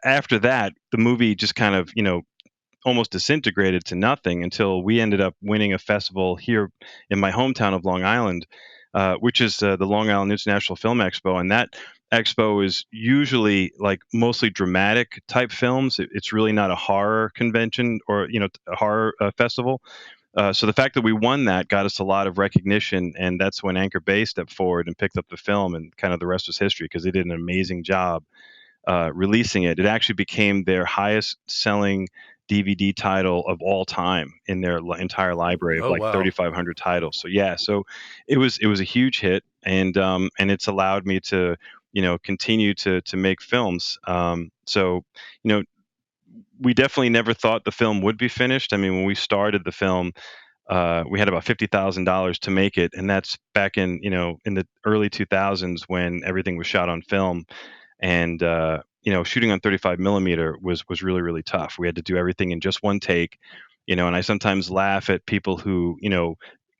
after that, the movie just kind of, almost disintegrated to nothing until we ended up winning a festival here in my hometown of Long Island, which is the Long Island International Film Expo. And that expo is usually like mostly dramatic type films. It's really not a horror convention or a horror festival. So the fact that we won that got us a lot of recognition, and that's when Anchor Bay stepped forward and picked up the film, and kind of the rest was history because they did an amazing job releasing it. It actually became their highest selling DVD title of all time in their entire library of Oh like wow. 3,500 titles. So yeah, so it was a huge hit, and it's allowed me to continue to make films. So you know we definitely never thought the film would be finished. I mean, when we started the film, we had about $50,000 to make it, and that's back in in the early 2000s when everything was shot on film. And shooting on 35 millimeter was really really tough. We had to do everything in just one take. And I sometimes laugh at people who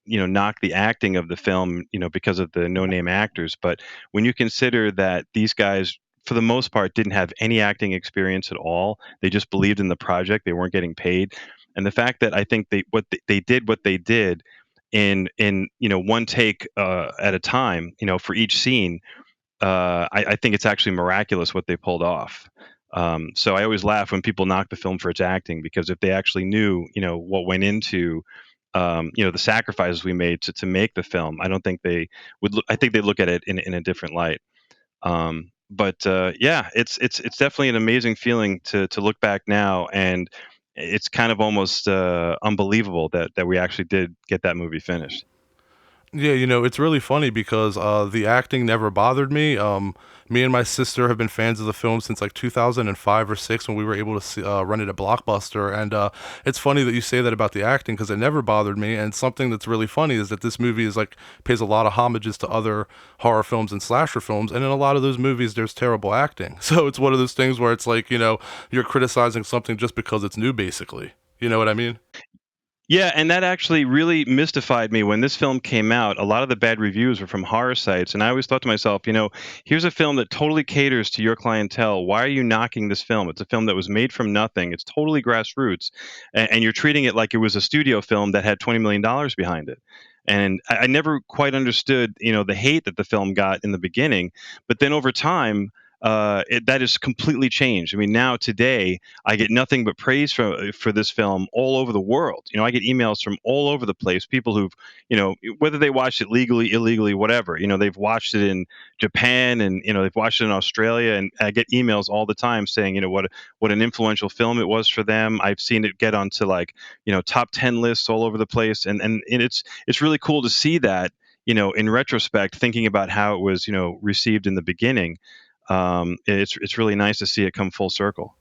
knock the acting of the film because of the no name actors. But when you consider that these guys for the most part didn't have any acting experience at all, they just believed in the project, they weren't getting paid. And the fact that I think they did in one take at a time, for each scene, I think it's actually miraculous what they pulled off. So I always laugh when people knock the film for its acting, because if they actually knew, what went into, the sacrifices we made to make the film, I don't think they would. I think they look at it in a different light. But yeah, it's definitely an amazing feeling to look back now, and it's kind of almost unbelievable that we actually did get that movie finished. Yeah, it's really funny because the acting never bothered me. Me and my sister have been fans of the film since like 2005 or 6 when we were able to run it at Blockbuster. And it's funny that you say that about the acting because it never bothered me. And something that's really funny is that this movie is like pays a lot of homages to other horror films and slasher films. And in a lot of those movies, there's terrible acting. So it's one of those things where it's like, you're criticizing something just because it's new, basically. You know what I mean? Yeah, and that actually really mystified me when this film came out. A lot of the bad reviews were from horror sites, and I always thought to myself, here's a film that totally caters to your clientele. Why are you knocking this film? It's a film that was made from nothing. It's totally grassroots, and you're treating it like it was a studio film that had $20 million behind it. And I never quite understood, the hate that the film got in the beginning, but then over time, that has completely changed. I mean, now today I get nothing but praise for this film all over the world. I get emails from all over the place. People who've, whether they watched it legally, illegally, whatever. They've watched it in Japan, and they've watched it in Australia, and I get emails all the time saying, what an influential film it was for them. I've seen it get onto like top 10 lists all over the place, and it's really cool to see that. In retrospect, thinking about how it was, received in the beginning, it's really nice to see it come full circle.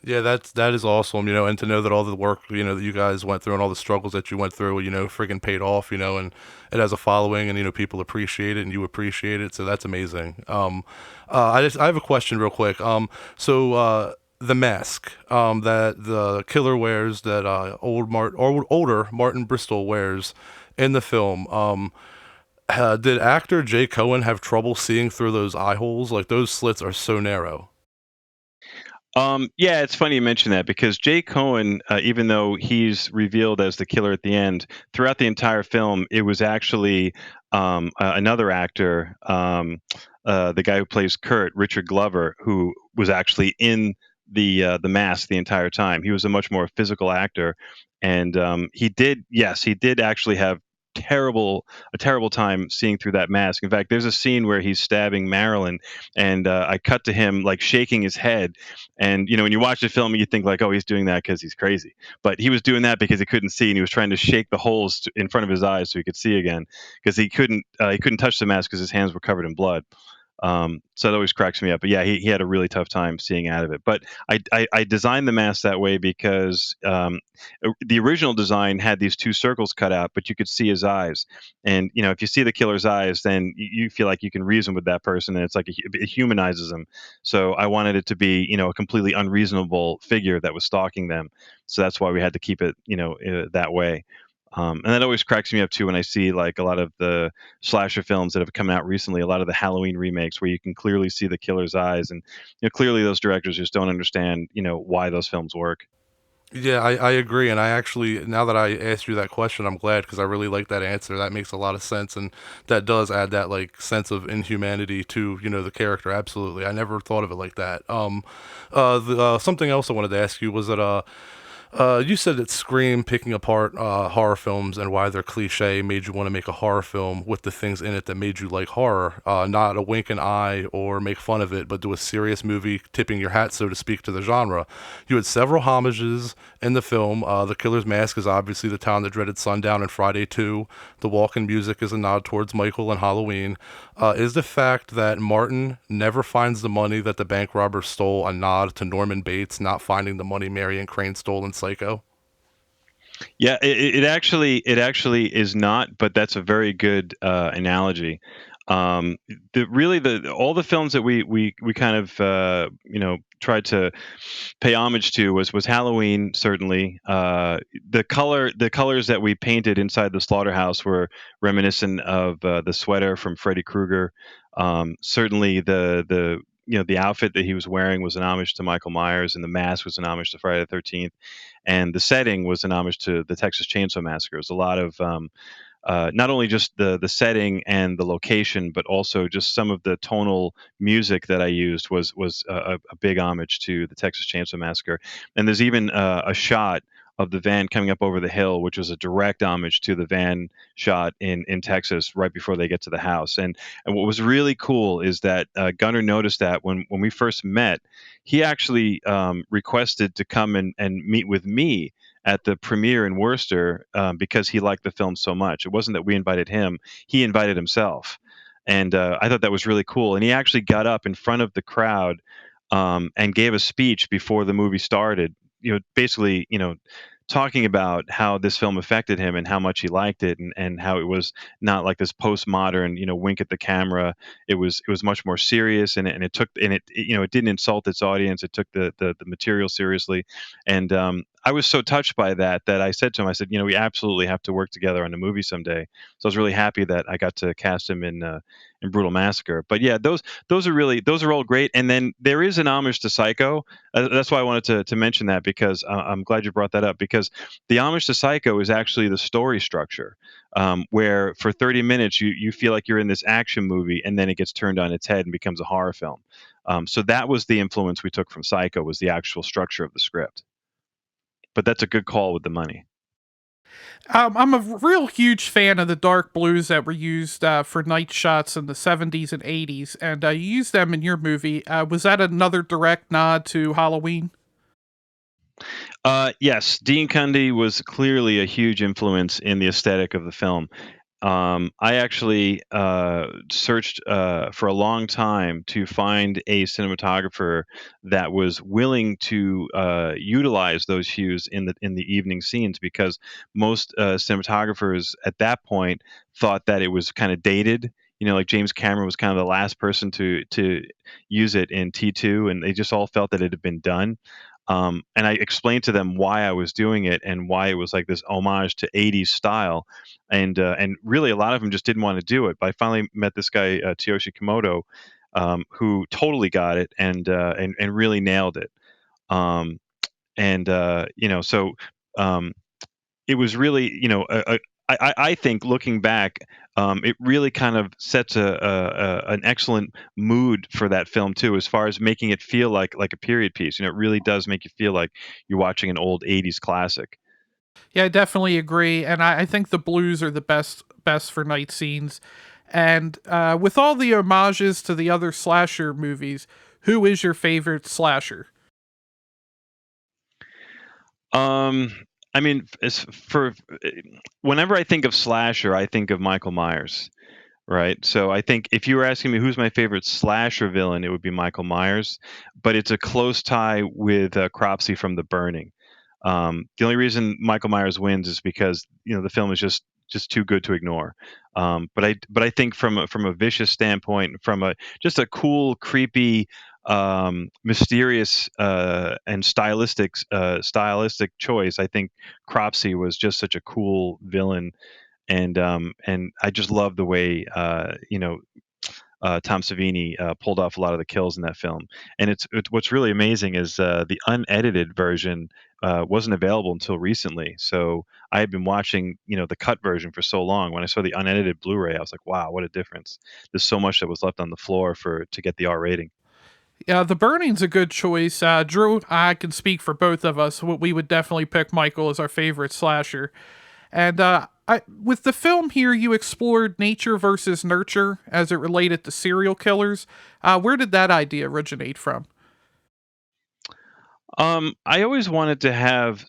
Yeah, that is awesome, and to know that all the work, that you guys went through and all the struggles that you went through, friggin' paid off, and it has a following, and people appreciate it and you appreciate it, so that's amazing. I have a question real quick. So the mask that the killer wears, that older Martin Bristol wears in the film, did actor Jay Cohen have trouble seeing through those eye holes? Like those slits are so narrow. Yeah, it's funny you mention that, because Jay Cohen, even though he's revealed as the killer at the end, throughout the entire film, it was actually another actor, the guy who plays Kurt, Richard Glover, who was actually in the mask the entire time. He was a much more physical actor, and he did actually have a terrible time seeing through that mask. In fact, there's a scene where he's stabbing Marilyn, and I cut to him like shaking his head. And when you watch the film, you think like, oh, he's doing that because he's crazy, but he was doing that because he couldn't see, and he was trying to shake the holes in front of his eyes so he could see again, because he couldn't touch the mask because his hands were covered in blood. So that always cracks me up. But yeah, he had a really tough time seeing out of it. But I designed the mask that way because the original design had these two circles cut out, but you could see his eyes. And if you see the killer's eyes, then you feel like you can reason with that person, and it's like it humanizes them. So I wanted it to be a completely unreasonable figure that was stalking them. So that's why we had to keep it that way. And that always cracks me up too when I see like a lot of the slasher films that have come out recently, a lot of the Halloween remakes where you can clearly see the killer's eyes, and clearly those directors just don't understand why those films work. Yeah, I agree. And I actually, now that I asked you that question, I'm glad because I really like that answer. That makes a lot of sense. And that does add that like sense of inhumanity to, the character. Absolutely. I never thought of it like that. Something else I wanted to ask you was that, you said that Scream picking apart horror films and why they're cliche made you want to make a horror film with the things in it that made you like horror, not a wink an eye or make fun of it, but do a serious movie, tipping your hat, so to speak, to the genre. You had several homages in the film. The Killer's Mask is obviously the town that dreaded sundown and Friday 2. The walk-in music is a nod towards Michael and Halloween. Is the fact that Martin never finds the money that the bank robber stole a nod to Norman Bates not finding the money Marion Crane stole in Psycho? Yeah, it actually is not, but that's a very good analogy. The all the films that we kind of tried to pay homage to was Halloween, certainly. The colors that we painted inside the slaughterhouse were reminiscent of the sweater from Freddy Krueger. Certainly the outfit that he was wearing was an homage to Michael Myers, and the mask was an homage to Friday the 13th, and the setting was an homage to the Texas Chainsaw Massacre. It was a lot of not only just the setting and the location, but also just some of the tonal music that I used was a big homage to the Texas Chainsaw Massacre. And there's even a shot of the van coming up over the hill, which was a direct homage to the van shot in Texas right before they get to the house. And what was really cool is that Gunnar noticed that when we first met, he actually requested to come and meet with me at the premiere in Worcester because he liked the film so much. It wasn't that we invited him; he invited himself, and I thought that was really cool. And he actually got up in front of the crowd and gave a speech before the movie started. Basically, talking about how this film affected him and how much he liked it, and how it was not like this postmodern, wink at the camera. It was much more serious, and it didn't insult its audience. It took the material seriously, and I was so touched by that I said to him, I said, we absolutely have to work together on a movie someday. So I was really happy that I got to cast him in Brutal Massacre. But yeah, those are all great. And then there is an homage to Psycho. That's why I wanted to mention that, because I'm glad you brought that up, because the homage to Psycho is actually the story structure, where for 30 minutes you feel like you're in this action movie, and then it gets turned on its head and becomes a horror film. So that was the influence we took from Psycho, was the actual structure of the script. But that's a good call with the money. I'm a real huge fan of the dark blues that were used for night shots in the 70s and 80s, and you used them in your movie. Was that another direct nod to Halloween? Yes, Dean Cundy was clearly a huge influence in the aesthetic of the film. I actually searched for a long time to find a cinematographer that was willing to utilize those hues in the evening scenes, because most cinematographers at that point thought that it was kind of dated. Like James Cameron was kind of the last person to use it in T2, and they just all felt that it had been done. And I explained to them why I was doing it and why it was like this homage to 80s style, and really a lot of them just didn't want to do it. But I finally met this guy Tyoshi Komodo, who totally got it, and really nailed it. Um, and so um, it was really, I think looking back, it really kind of sets an excellent mood for that film too, as far as making it feel like a period piece. It really does make you feel like you're watching an old 80s classic. Yeah, I definitely agree, and I think the blues are the best for night scenes. And with all the homages to the other slasher movies, who is your favorite slasher? Um, I mean, as for whenever I think of slasher, I think of Michael Myers. right? So I think if you were asking me who's my favorite slasher villain, it would be Michael Myers, but it's a close tie with Cropsy from The Burning. The only reason Michael Myers wins is because the film is just too good to ignore. But I think from a vicious standpoint, from a just a cool, creepy, mysterious, and stylistic choice, I think Cropsy was just such a cool villain, and I just love the way Tom Savini pulled off a lot of the kills in that film. And it's what's really amazing is the unedited version wasn't available until recently. So I had been watching the cut version for so long. When I saw the unedited Blu-ray, I was like, wow, what a difference! There's so much that was left on the floor for to get the R rating. Yeah, The Burning's a good choice. Drew, I can speak for both of us. We would definitely pick Michael as our favorite slasher. And with the film here, you explored nature versus nurture as it related to serial killers. Where did that idea originate from? I always wanted to have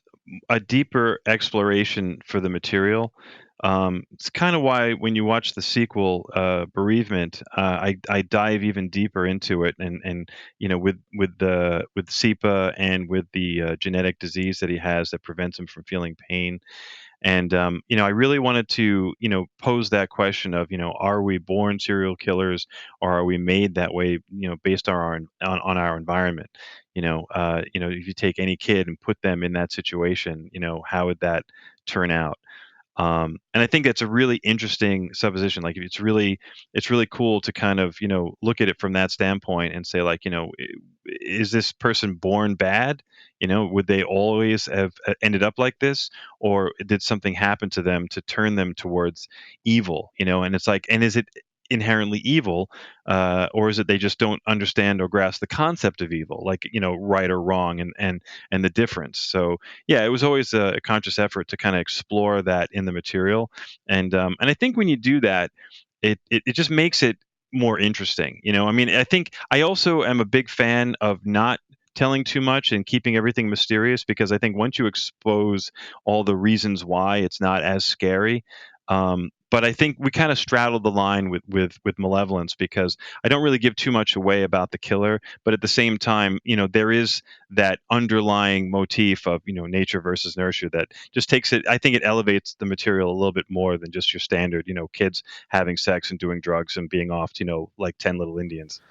a deeper exploration for the material. It's kind of why when you watch the sequel, Bereavement, I dive even deeper into it, and with SEPA and with the genetic disease that he has that prevents him from feeling pain. And I really wanted to pose that question of are we born serial killers, or are we made that way based on on our environment. If you take any kid and put them in that situation, how would that turn out? And I think that's a really interesting supposition. Like, it's really cool to kind of look at it from that standpoint and say, like, is this person born bad? Would they always have ended up like this, or did something happen to them to turn them towards evil? And it's like, and is it inherently evil, or is it they just don't understand or grasp the concept of evil, like right or wrong, and the difference? So yeah, it was always a conscious effort to kind of explore that in the material, and I think when you do that, it just makes it more interesting. I mean, I think I also am a big fan of not telling too much and keeping everything mysterious, because I think once you expose all the reasons why, it's not as scary. But I think we kind of straddled the line with Malevolence, because I don't really give too much away about the killer, but at the same time, there is that underlying motif of nature versus nurture that just takes it. I think it elevates the material a little bit more than just your standard kids having sex and doing drugs and being off to like 10 little Indians.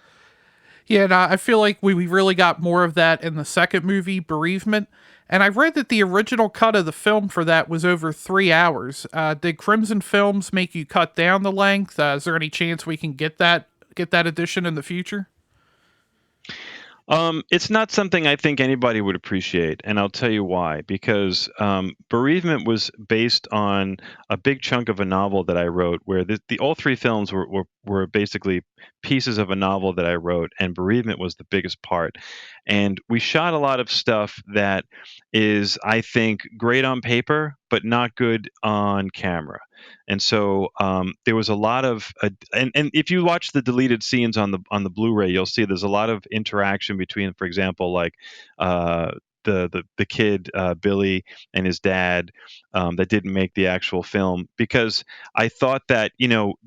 Yeah, and I feel like we really got more of that in the second movie, Bereavement. And I read that the original cut of the film for that was over 3 hours. Did Crimson Films make you cut down the length? Is there any chance we can get that edition in the future? It's not something I think anybody would appreciate, and I'll tell you why. Because Bereavement was based on a big chunk of a novel that I wrote, where the all three films were basically pieces of a novel that I wrote, and Bereavement was the biggest part. And we shot a lot of stuff that is, I think, great on paper, but not good on camera. And so there was a lot of, and if you watch the deleted scenes on the Blu-ray, you'll see there's a lot of interaction between, for example, like uh, the kid Billy and his dad, that didn't make the actual film, because I thought that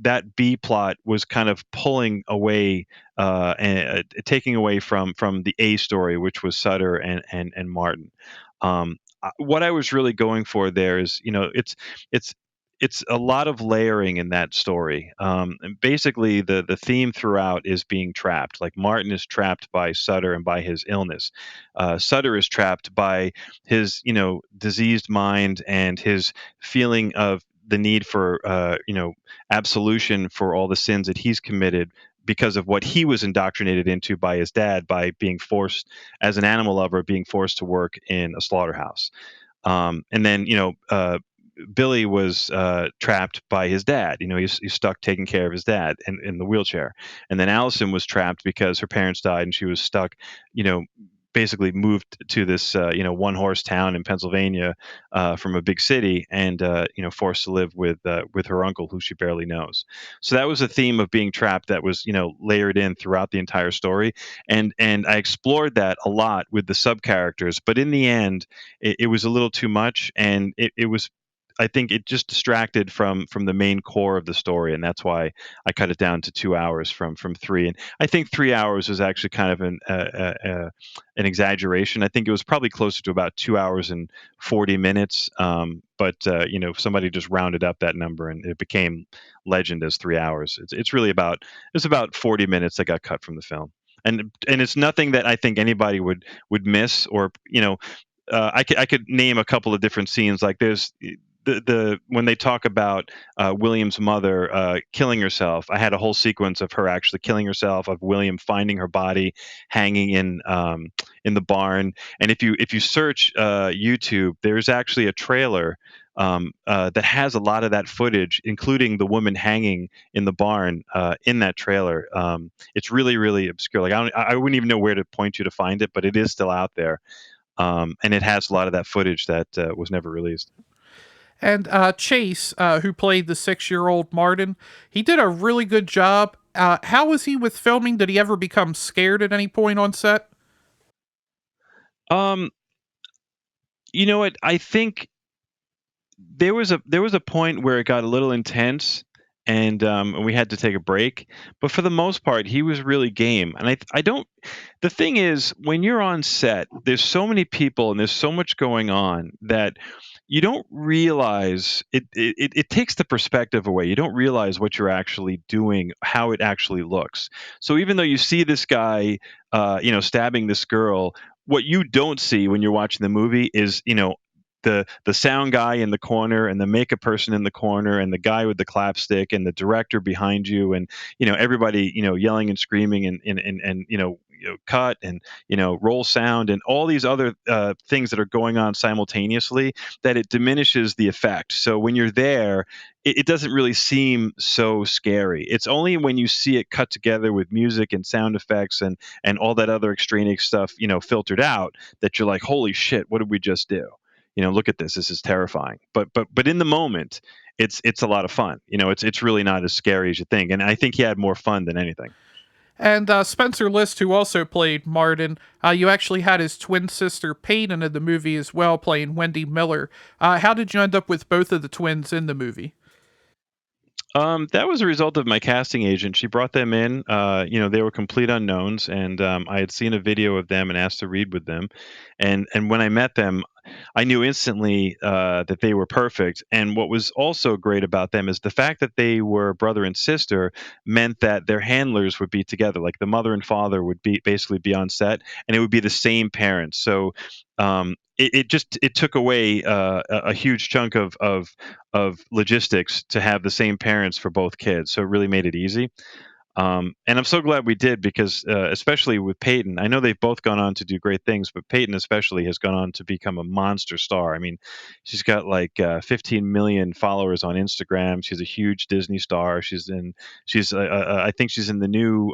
that B plot was kind of pulling away, and taking away from the A story, which was Sutter and Martin. What I was really going for there is, it's it's a lot of layering in that story. And basically, the theme throughout is being trapped. Like, Martin is trapped by Sutter and by his illness. Sutter is trapped by his diseased mind and his feeling of the need for absolution for all the sins that he's committed, because of what he was indoctrinated into by his dad, by being forced, as an animal lover, being forced to work in a slaughterhouse. And then Billy was trapped by his dad. He's stuck taking care of his dad in the wheelchair. And then Allison was trapped because her parents died, and she was stuck, you know, basically moved to this, one horse town in Pennsylvania, from a big city, and forced to live with her uncle, who she barely knows. So that was a theme of being trapped that was layered in throughout the entire story, and I explored that a lot with the sub characters. But in the end, it was a little too much, and it was I think it just distracted from the main core of the story, and that's why I cut it down to 2 hours from three. And I think 3 hours was actually kind of an exaggeration. I think it was probably closer to about 2 hours and 40 minutes. But somebody just rounded up that number, and it became legend as 3 hours. It's about 40 minutes that got cut from the film, and it's nothing that I think anybody would miss, or I could name a couple of different scenes. Like there's the when they talk about William's mother killing herself. I had a whole sequence of her actually killing herself, of William finding her body hanging in the barn. And if you search YouTube, there's actually a trailer that has a lot of that footage, including the woman hanging in the barn in that trailer. It's really, really obscure. Like I wouldn't even know where to point you to find it, but it is still out there. And it has a lot of that footage that was never released. And Chase, who played the 6-year-old Martin, he did a really good job. How was he with filming? Did he ever become scared at any point on set? Um, you know what? I think there was a point where it got a little intense, and we had to take a break. But for the most part, he was really game. And I don't. The thing is, when you're on set, there's so many people and there's so much going on that you don't realize it takes the perspective away. You don't realize what you're actually doing, how it actually looks. So even though you see this guy, stabbing this girl, what you don't see when you're watching the movie is, the sound guy in the corner, and the makeup person in the corner, and the guy with the clap stick, and the director behind you, and everybody yelling and screaming, and cut, and roll sound, and all these other things that are going on simultaneously, that it diminishes the effect. So when you're there, it doesn't really seem so scary. It's only when you see it cut together with music and sound effects and all that other extraneous stuff filtered out, that you're like, holy shit, what did we just do? Look at this is terrifying. But in the moment, it's a lot of fun. It's really not as scary as you think, and I think he had more fun than anything. And Spencer List, who also played Martin, you actually had his twin sister Peyton in the movie as well, playing Wendy Miller. How did you end up with both of the twins in the movie? That was a result of my casting agent. She brought them in. They were complete unknowns, and I had seen a video of them and asked to read with them. And when I met them, I knew instantly that they were perfect. And what was also great about them is the fact that they were brother and sister meant that their handlers would be together. Like the mother and father would basically be on set, and it would be the same parents. So it took away a huge chunk of logistics to have the same parents for both kids. So it really made it easy. And I'm so glad we did, because especially with Peyton, I know they've both gone on to do great things, but Peyton especially has gone on to become a monster star. I mean, she's got like 15 million followers on Instagram. She's a huge Disney star. I think she's in the new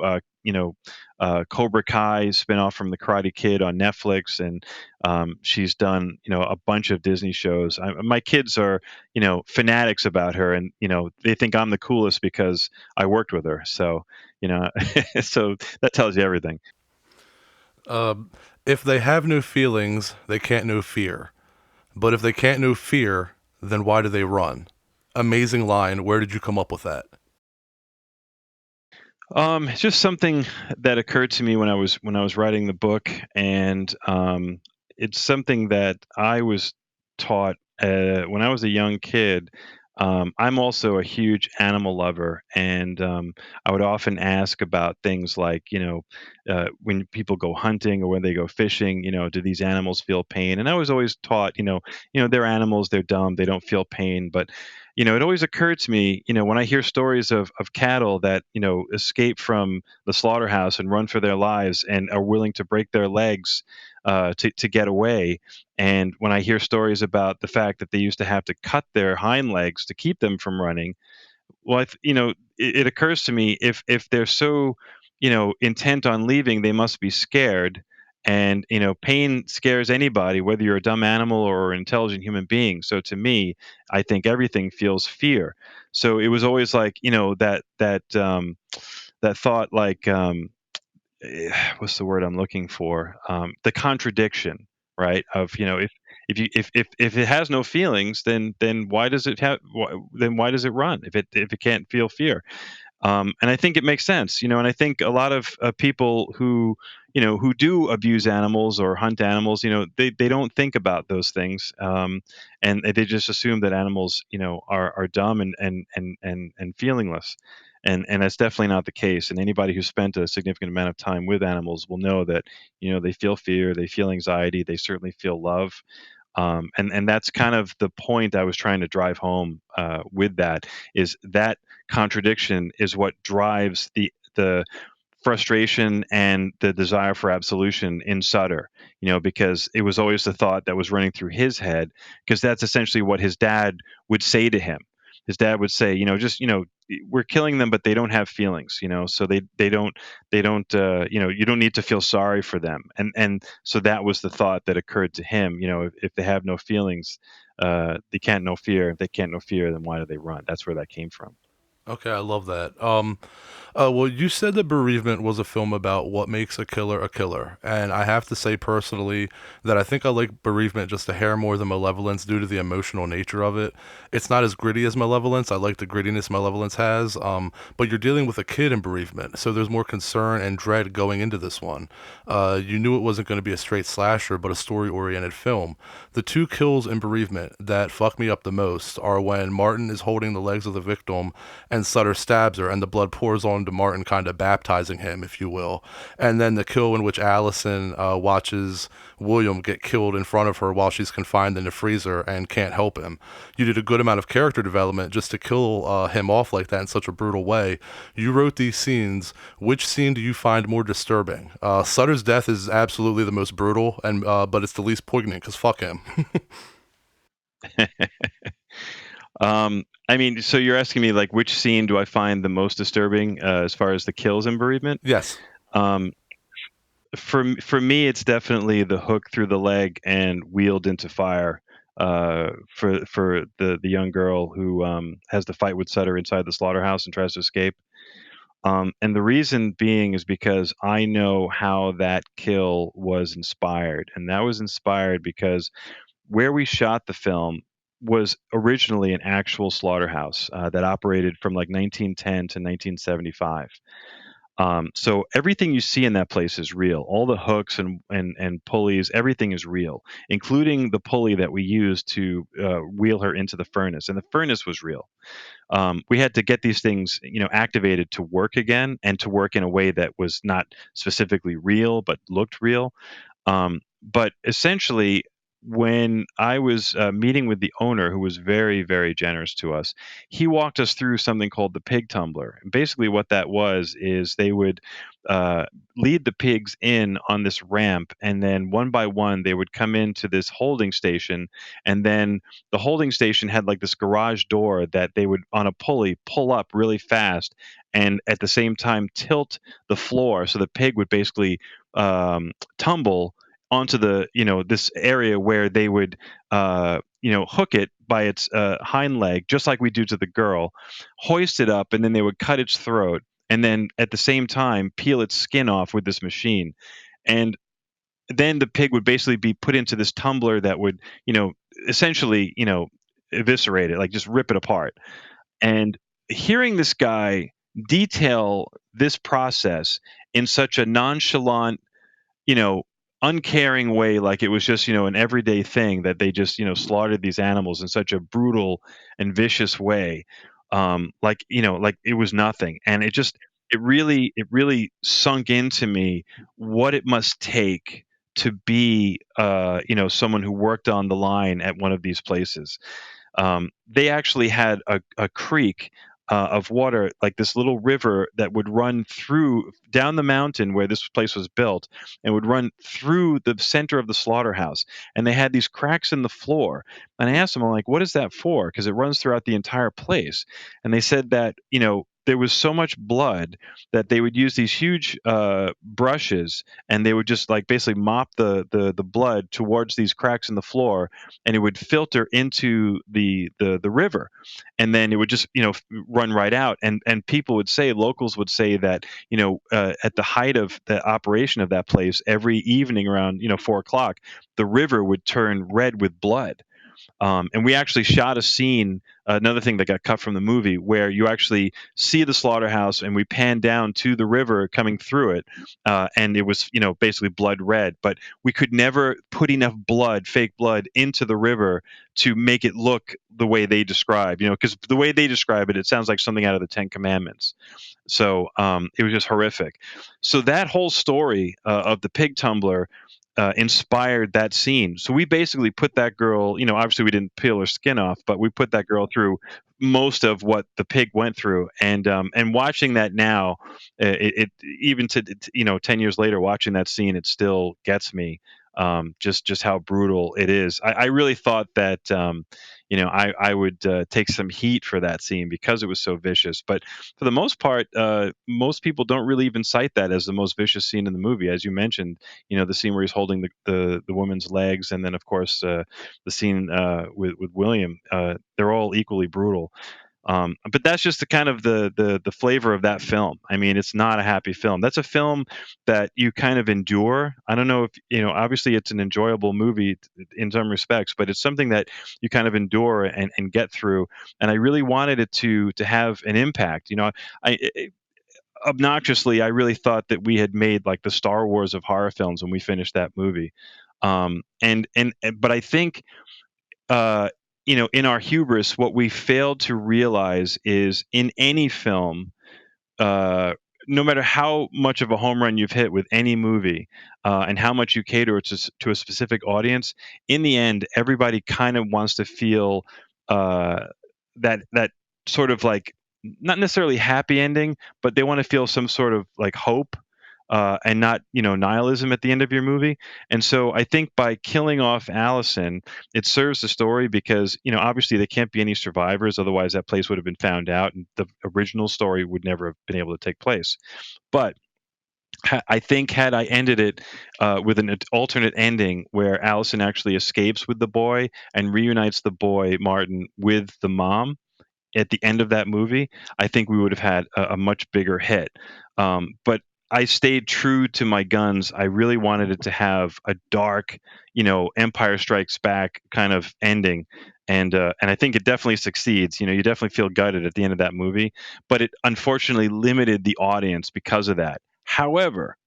Cobra Kai spinoff from the Karate Kid on Netflix, and she's done a bunch of Disney shows. My kids are fanatics about her, and they think I'm the coolest because I worked with her. So so that tells you everything. If they have no feelings, they can't know fear. But if they can't know fear, then why do they run? Amazing line. Where did you come up with that? It's just something that occurred to me when I was writing the book, and it's something that I was taught when I was a young kid. I'm also a huge animal lover, and I would often ask about things like, when people go hunting or when they go fishing, do these animals feel pain? And I was always taught, they're animals, they're dumb, they don't feel pain. But it always occurred to me, when I hear stories of cattle that escape from the slaughterhouse and run for their lives and are willing to break their legs to get away. And when I hear stories about the fact that they used to have to cut their hind legs to keep them from running, well, it occurs to me, if they're so intent on leaving, they must be scared. And pain scares anybody, whether you're a dumb animal or an intelligent human being. So to me, I think everything feels fear. So it was always like that thought, like what's the word I'm looking for? The contradiction, right? Of if If it has no feelings, then why does it have? Then why does it run if it can't feel fear? And I think it makes sense, and I think a lot of people who do abuse animals or hunt animals, they don't think about those things, and they just assume that animals, are dumb and feelingless, and that's definitely not the case. And anybody who spent a significant amount of time with animals will know that, they feel fear, they feel anxiety, they certainly feel love. And that's kind of the point I was trying to drive home with that, is that contradiction is what drives the frustration and the desire for absolution in Sutter, because it was always the thought that was running through his head, because that's essentially what his dad would say to him. His dad would say, just, we're killing them, but they don't have feelings, so they don't, you don't need to feel sorry for them. And so that was the thought that occurred to him, if they have no feelings, they can't know fear. If they can't know fear, then why do they run? That's where that came from. Okay, I love that. Well, you said that Bereavement was a film about what makes a killer, and I have to say personally that I think I like Bereavement just a hair more than Malevolence due to the emotional nature of it. It's not as gritty as Malevolence. I like the grittiness Malevolence has, but you're dealing with a kid in Bereavement, so there's more concern and dread going into this one. You knew it wasn't going to be a straight slasher, but a story-oriented film. The two kills in Bereavement that fuck me up the most are when Martin is holding the legs of the victim and Sutter stabs her, and the blood pours onto Martin, kind of baptizing him, if you will. And then the kill in which Allison watches William get killed in front of her while she's confined in the freezer and can't help him. You did a good amount of character development just to kill him off like that in such a brutal way. You wrote these scenes. Which scene do you find more disturbing? Sutter's death is absolutely the most brutal, and but it's the least poignant because fuck him. I mean, so you're asking me, like, which scene do I find the most disturbing as far as the kills in Bereavement? Yes. Um, for me, it's definitely the hook through the leg and wheeled into fire. For the young girl who has the fight with Sutter inside the slaughterhouse and tries to escape. And the reason being is because I know how that kill was inspired, and that was inspired because where we shot the film was originally an actual slaughterhouse that operated from like 1910 to 1975. So everything you see in that place is real. All the hooks and pulleys, everything is real, including the pulley that we used to wheel her into the furnace. And the furnace was real. We had to get these things, activated to work again, and to work in a way that was not specifically real but looked real. But essentially, when I was meeting with the owner, who was very, very generous to us, he walked us through something called the pig tumbler. And basically, what that was is they would uh, lead the pigs in on this ramp, and then one by one, they would come into this holding station. And then the holding station had like this garage door that they would, on a pulley, pull up really fast, and at the same time tilt the floor, so the pig would basically tumble onto the, this area where they would hook it by its hind leg, just like we do to the girl, hoist it up, and then they would cut its throat, and then at the same time peel its skin off with this machine. And then the pig would basically be put into this tumbler that would, essentially, eviscerate it, like just rip it apart. And hearing this guy detail this process in such a nonchalant, you know, uncaring way, like it was just, an everyday thing that they just, slaughtered these animals in such a brutal and vicious way. Like it was nothing. And it really sunk into me what it must take to be, someone who worked on the line at one of these places. They actually had a creek of water, like this little river that would run through down the mountain where this place was built, and would run through the center of the slaughterhouse. And they had these cracks in the floor. And I asked them, I'm like, what is that for? Because it runs throughout the entire place. And they said that, there was so much blood that they would use these huge brushes, and they would just like basically mop the blood towards these cracks in the floor, and it would filter into the river, and then it would just run right out. And people would say, locals would say that at the height of the operation of that place, every evening around 4 o'clock, the river would turn red with blood. And we actually shot a scene, another thing that got cut from the movie, where you actually see the slaughterhouse, and we pan down to the river coming through it, and it was, basically blood red. But we could never put enough blood, fake blood, into the river to make it look the way they describe. Because the way they describe it, it sounds like something out of the Ten Commandments. So it was just horrific. So that whole story of the pig tumbler inspired that scene. So we basically put that girl, obviously we didn't peel her skin off, but we put that girl through most of what the pig went through. And watching that now, it even to 10 years later, watching that scene, it still gets me. Just how brutal it is. I really thought that I would take some heat for that scene because it was so vicious. But for the most part, most people don't really even cite that as the most vicious scene in the movie. As you mentioned, the scene where he's holding the woman's legs, and then of course the scene with William. They're all equally brutal. But that's just the kind of the flavor of that film. I mean, it's not a happy film. That's a film that you kind of endure. I don't know if obviously it's an enjoyable movie in some respects, but it's something that you kind of endure and get through. And I really wanted it to have an impact. Obnoxiously, I really thought that we had made like the Star Wars of horror films when we finished that movie. But I think in our hubris, what we failed to realize is in any film, uh, no matter how much of a home run you've hit with any movie, and how much you cater to a specific audience, in the end, everybody kind of wants to feel uh, that sort of like not necessarily happy ending, but they want to feel some sort of like hope. And not nihilism at the end of your movie. And so I think by killing off Allison, it serves the story because obviously there can't be any survivors, otherwise that place would have been found out and the original story would never have been able to take place. But I think had I ended it with an alternate ending where Allison actually escapes with the boy and reunites the boy Martin with the mom at the end of that movie, I think we would have had a much bigger hit. But I stayed true to my guns. I really wanted it to have a dark, Empire Strikes Back kind of ending, and I think it definitely succeeds. You definitely feel gutted at the end of that movie, but it unfortunately limited the audience because of that. However,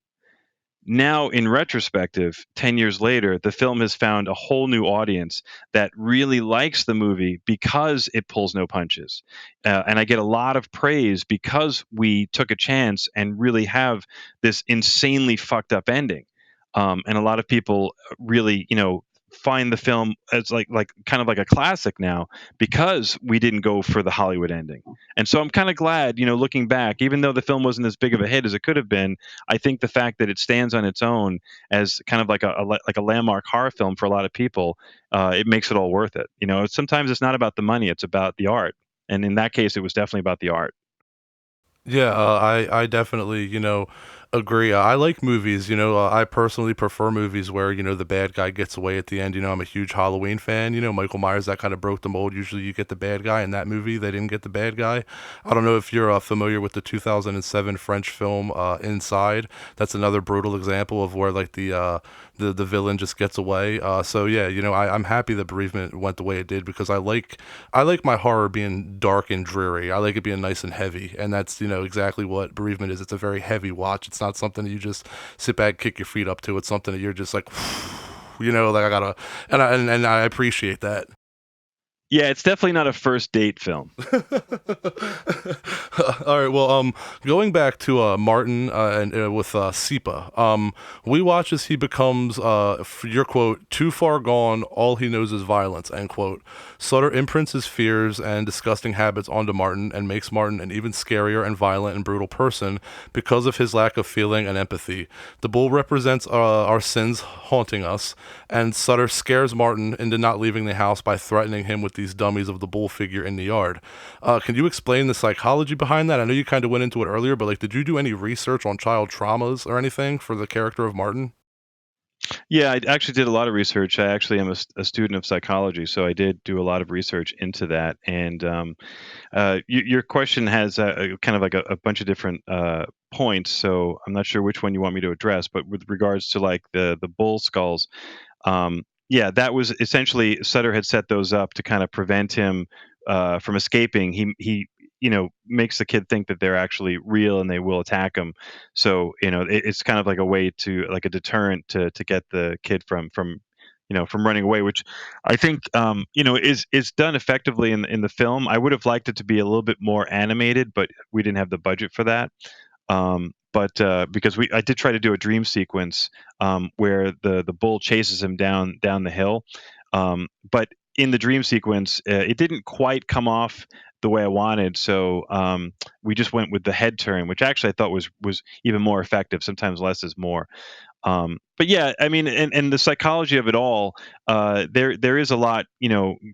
now in retrospective, 10 years later, the film has found a whole new audience that really likes the movie because it pulls no punches. And I get a lot of praise because we took a chance and really have this insanely fucked up ending. And a lot of people really, find the film as like kind of like a classic now because we didn't go for the Hollywood ending. And so I'm kind of glad, looking back, even though the film wasn't as big of a hit as it could have been, I think the fact that it stands on its own as kind of like a landmark horror film for a lot of people, it makes it all worth it. Sometimes it's not about the money, it's about the art. And in that case, it was definitely about the art. Yeah, I definitely, agree. I like movies, I personally prefer movies where, the bad guy gets away at the end. I'm a huge Halloween fan. Michael Myers, that kind of broke the mold. Usually you get the bad guy. In that movie, they didn't get the bad guy. I don't know if you're familiar with the 2007 French film Inside. That's another brutal example of where, like, the villain just gets away. So yeah, I'm happy that Bereavement went the way it did because I like my horror being dark and dreary. I like it being nice and heavy, and that's exactly what Bereavement is. It's a very heavy watch. It's not something that you just sit back, kick your feet up to. It's something that you're just like, like I gotta, and I appreciate that. Yeah, it's definitely not a first date film. All right. Well, going back to Martin and with Sipa, we watch as he becomes, your quote, too far gone. All he knows is violence. End quote. Sutter imprints his fears and disgusting habits onto Martin and makes Martin an even scarier and violent and brutal person because of his lack of feeling and empathy. The bull represents our sins haunting us, and Sutter scares Martin into not leaving the house by threatening him with these dummies of the bull figure in the yard. Can you explain the psychology behind that? I know you kind of went into it earlier, but like, did you do any research on child traumas or anything for the character of Martin? Yeah, I actually did a lot of research. I actually am a student of psychology, so I did do a lot of research into that. And your question has a kind of like a bunch of different points, so I'm not sure which one you want me to address. But with regards to like the bull skulls, yeah, that was essentially Sutter had set those up to kind of prevent him from escaping. He makes the kid think that they're actually real and they will attack him. So it's kind of like a way to like a deterrent to get the kid from running away, which I think is done effectively in the film. I would have liked it to be a little bit more animated, but we didn't have the budget for that. But because I did try to do a dream sequence where the bull chases him down the hill, but in the dream sequence, it didn't quite come off the way I wanted. So we just went with the head turn, which actually I thought was even more effective. Sometimes less is more. But yeah, I mean, and the psychology of it all, there is a lot,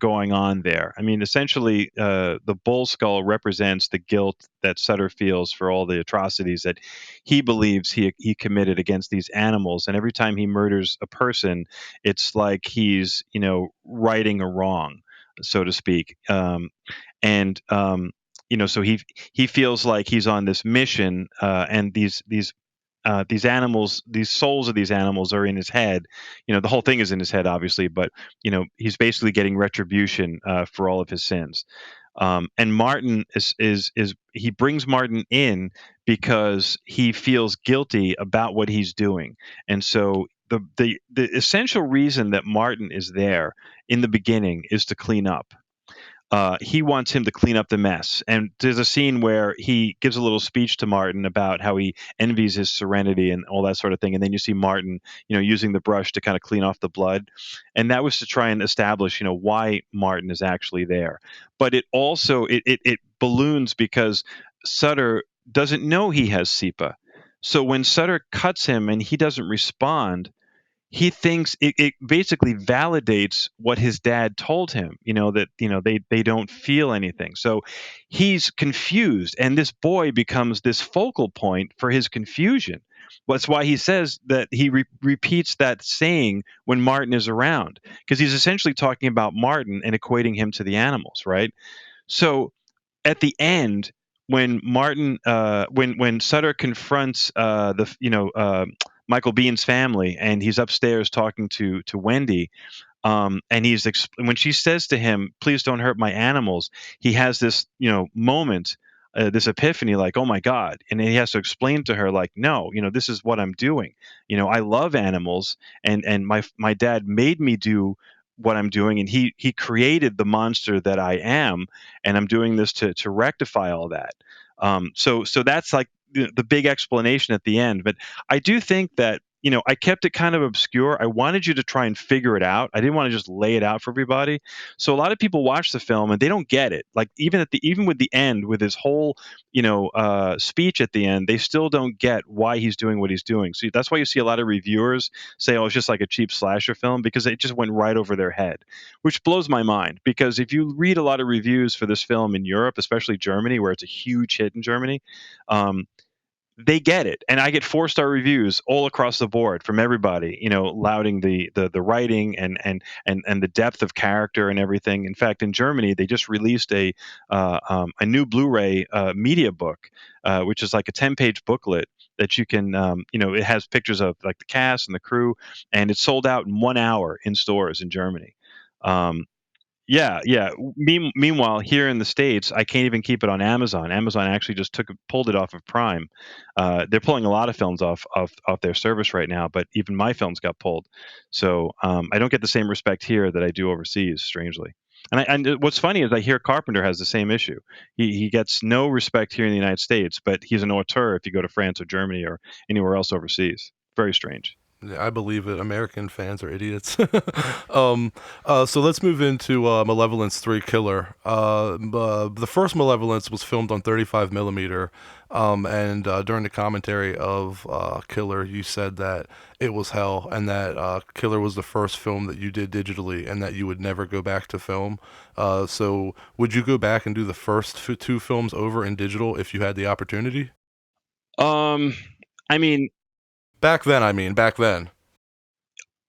going on there. I mean, essentially, the bull skull represents the guilt that Sutter feels for all the atrocities that he believes he committed against these animals. And every time he murders a person, it's like he's, righting a wrong, so to speak. And so he feels like he's on this mission, and these animals, these souls of these animals are in his head. The whole thing is in his head, obviously, but he's basically getting retribution for all of his sins. And Martin is he brings Martin in because he feels guilty about what he's doing, and so the essential reason that Martin is there in the beginning is to clean up. He wants him to clean up the mess. And there's a scene where he gives a little speech to Martin about how he envies his serenity and all that sort of thing. And then you see Martin, using the brush to kind of clean off the blood. And that was to try and establish, why Martin is actually there. But it also it balloons because Sutter doesn't know he has SEPA. So when Sutter cuts him and he doesn't respond, he thinks it basically validates what his dad told him, that they don't feel anything. So he's confused, and this boy becomes this focal point for his confusion. That's why he says that he repeats that saying when Martin is around, because he's essentially talking about Martin and equating him to the animals, right? So at the end, when Martin, when Sutter confronts Michael Bean's family, and he's upstairs talking to Wendy, and when she says to him, "Please don't hurt my animals," he has this moment, this epiphany, like, "Oh my God!" And he has to explain to her, like, "No, this is what I'm doing. I love animals, and my dad made me do what I'm doing, and he created the monster that I am, and I'm doing this to rectify all that." So that's like the big explanation at the end. But I do think that I kept it kind of obscure. I wanted you to try and figure it out. I didn't want to just lay it out for everybody. So a lot of people watch the film and they don't get it. Like even with the end, with his whole speech at the end, they still don't get why he's doing what he's doing. So that's why you see a lot of reviewers say, "Oh, it's just like a cheap slasher film," because it just went right over their head, which blows my mind. Because if you read a lot of reviews for this film in Europe, especially Germany, where it's a huge hit in Germany, um, they get it, and I get 4-star reviews all across the board from everybody, lauding the writing and the depth of character and everything. In fact, in Germany, they just released a new Blu-ray media book, which is like a 10-page booklet that you can, it has pictures of like the cast and the crew, and it's sold out in 1 hour in stores in Germany. Um, yeah, yeah. Meanwhile, here in the States, I can't even keep it on Amazon. Amazon actually just pulled it off of Prime. They're pulling a lot of films off their service right now, but even my films got pulled. So I don't get the same respect here that I do overseas, strangely. And what's funny is I hear Carpenter has the same issue. He gets no respect here in the United States, but he's an auteur if you go to France or Germany or anywhere else overseas. Very strange. Yeah, I believe it. American fans are idiots. So let's move into Malevolence 3 Killer. The first Malevolence was filmed on 35 millimeter, and during the commentary of Killer, you said that it was hell, and that Killer was the first film that you did digitally, and that you would never go back to film. So would you go back and do the first two films over in digital if you had the opportunity? Um, I mean, Back then, back then.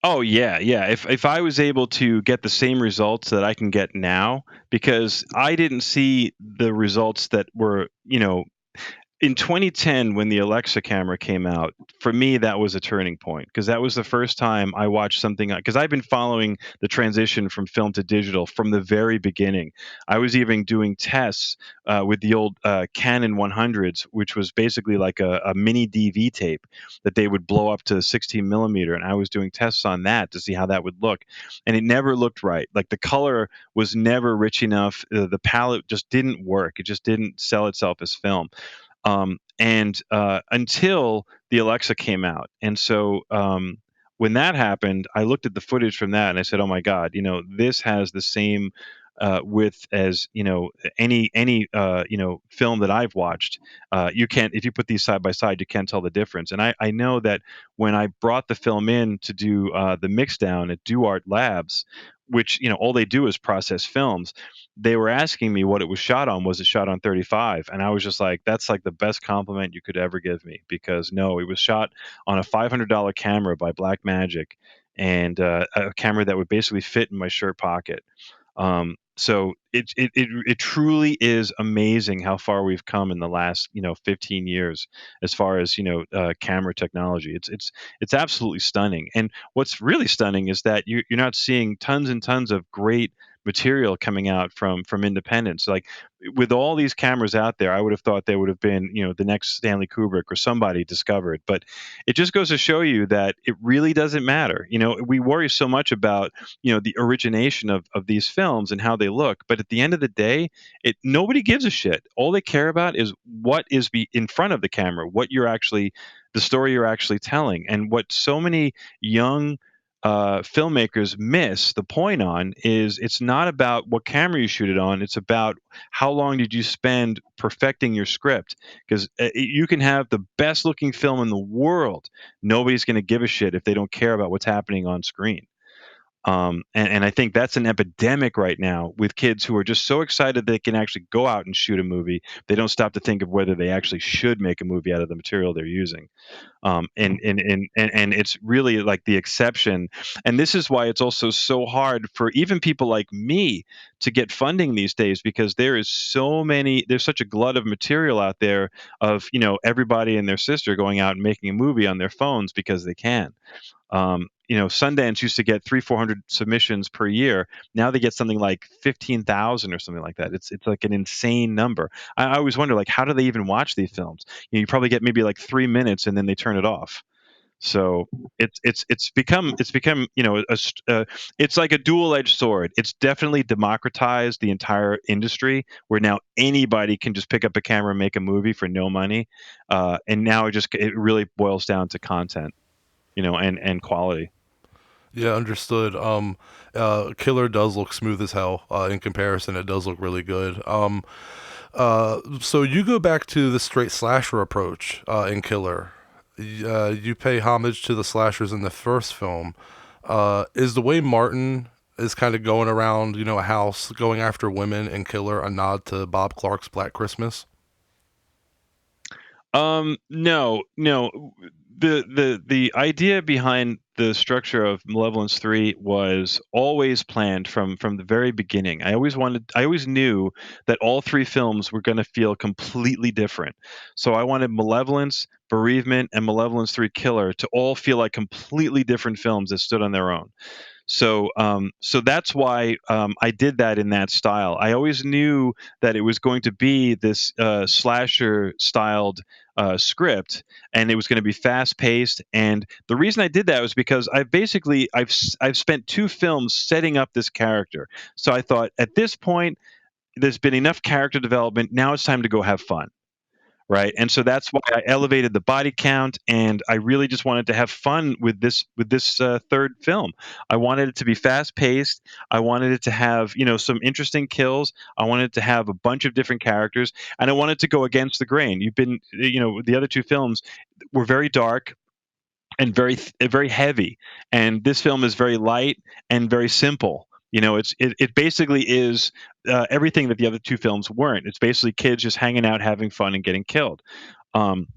oh yeah, yeah. If I was able to get the same results that I can get now, because I didn't see the results that were, in 2010 when the Alexa camera came out, for me that was a turning point because that was the first time I watched something, because I've been following the transition from film to digital from the very beginning. I was even doing tests with the old Canon 100s, which was basically like a mini DV tape that they would blow up to 16 millimeter, and I was doing tests on that to see how that would look, and it never looked right. Like the color was never rich enough. The palette just didn't work. It just didn't sell itself as film, and until the Alexa came out. And so when that happened, I looked at the footage from that and I said, "Oh my God, this has the same width as any film that I've watched. You can't, if you put these side by side, you can't tell the difference." And I know that when I brought the film in to do the mix down at DuArt Labs, which all they do is process films, they were asking me what it was shot on. Was it shot on 35? And I was just like, that's like the best compliment you could ever give me, because no, it was shot on a $500 camera by Blackmagic, and a camera that would basically fit in my shirt pocket. So it truly is amazing how far we've come in the last 15 years as far as camera technology. It's absolutely stunning. And what's really stunning is that you're not seeing tons and tons of great material coming out from independents. Like with all these cameras out there, I would have thought they would have been the next Stanley Kubrick or somebody discovered. But it just goes to show you that it really doesn't matter. We worry so much about the origination of these films and how they look, but at the end of the day, nobody gives a shit. All they care about is what is in front of the camera, the story you're actually telling. And what so many young filmmakers miss the point on is, it's not about what camera you shoot it on, it's about how long did you spend perfecting your script. Because you can have the best looking film in the world, nobody's going to give a shit if they don't care about what's happening on screen. And I think that's an epidemic right now with kids who are just so excited they can actually go out and shoot a movie. They don't stop to think of whether they actually should make a movie out of the material they're using. And it's really like the exception. And this is why it's also so hard for even people like me to get funding these days, because there's such a glut of material out there of, everybody and their sister going out and making a movie on their phones because they can. Sundance used to get 300-400 submissions per year. Now they get something like 15,000 or something like that. It's like an insane number. I always wonder, like, how do they even watch these films? You probably get maybe like 3 minutes and then they turn it off. So it's become it's like a dual-edged sword. It's definitely democratized the entire industry, where now anybody can just pick up a camera and make a movie for no money. And now it really boils down to content, and quality. Yeah, understood. Killer does look smooth as hell. In comparison, it does look really good. So you go back to the straight slasher approach in Killer. You pay homage to the slashers in the first film. Is the way Martin is kind of going around, a house, going after women in Killer, a nod to Bob Clark's Black Christmas? No, no. The idea behind the structure of Malevolence 3 was always planned from the very beginning. I always knew that all three films were going to feel completely different. So I wanted Malevolence, Bereavement, and Malevolence 3 Killer to all feel like completely different films that stood on their own. So that's why I did that in that style. I always knew that it was going to be this slasher styled script, and it was going to be fast paced. And the reason I did that was because I've spent two films setting up this character. So I thought, at this point, there's been enough character development. Now it's time to go have fun. right? And so that's why I elevated the body count, and I really just wanted to have fun with this third film. I wanted it to be fast paced. I wanted it to have some interesting kills. I wanted to have a bunch of different characters, and I wanted to go against the grain. The other two films were very dark and very heavy, and this film is very light and very simple. It basically is everything that the other two films weren't. It's basically kids just hanging out, having fun, and getting killed. Um,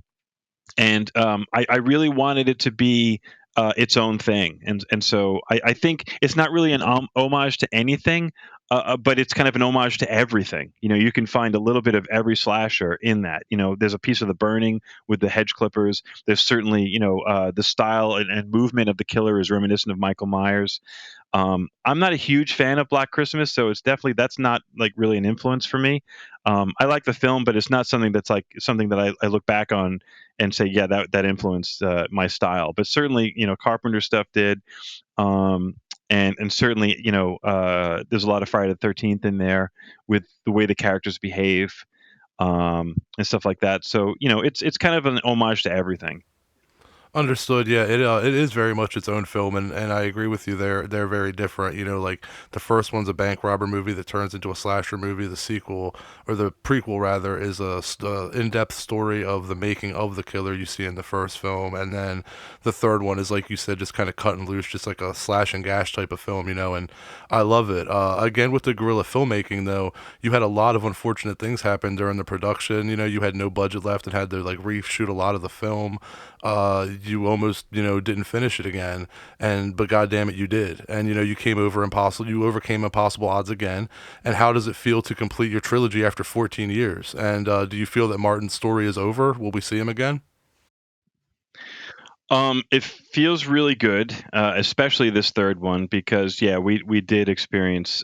and I really wanted it to be its own thing, and so I think it's not really an homage to anything, but it's kind of an homage to everything. You can find a little bit of every slasher in that. There's a piece of The Burning with the hedge clippers. There's certainly the style and movement of the killer is reminiscent of Michael Myers. I'm not a huge fan of Black Christmas, so that's not like really an influence for me. I like the film, but it's not something that's like something that I look back on and say, yeah, that influenced my style. But certainly, Carpenter stuff did, and certainly, there's a lot of Friday the 13th in there with the way the characters behave, and stuff like that. So it's kind of an homage to everything. Understood. Yeah, it is very much its own film, and I agree with you. They're very different. Like the first one's a bank robber movie that turns into a slasher movie. The sequel, or the prequel rather, is a in-depth story of the making of the killer you see in the first film, and then the third one is, like you said, just kind of cut and loose, just like a slash and gash type of film. And I love it. Again, with the guerrilla filmmaking, though, you had a lot of unfortunate things happen during the production. You had no budget left and had to like reshoot a lot of the film. You almost didn't finish it again, but god damn it, you did. And you overcame impossible odds again. And how does it feel to complete your trilogy after 14 years? And do you feel that Martin's story is over? Will we see him again? It feels really good, especially this third one, because yeah, we did experience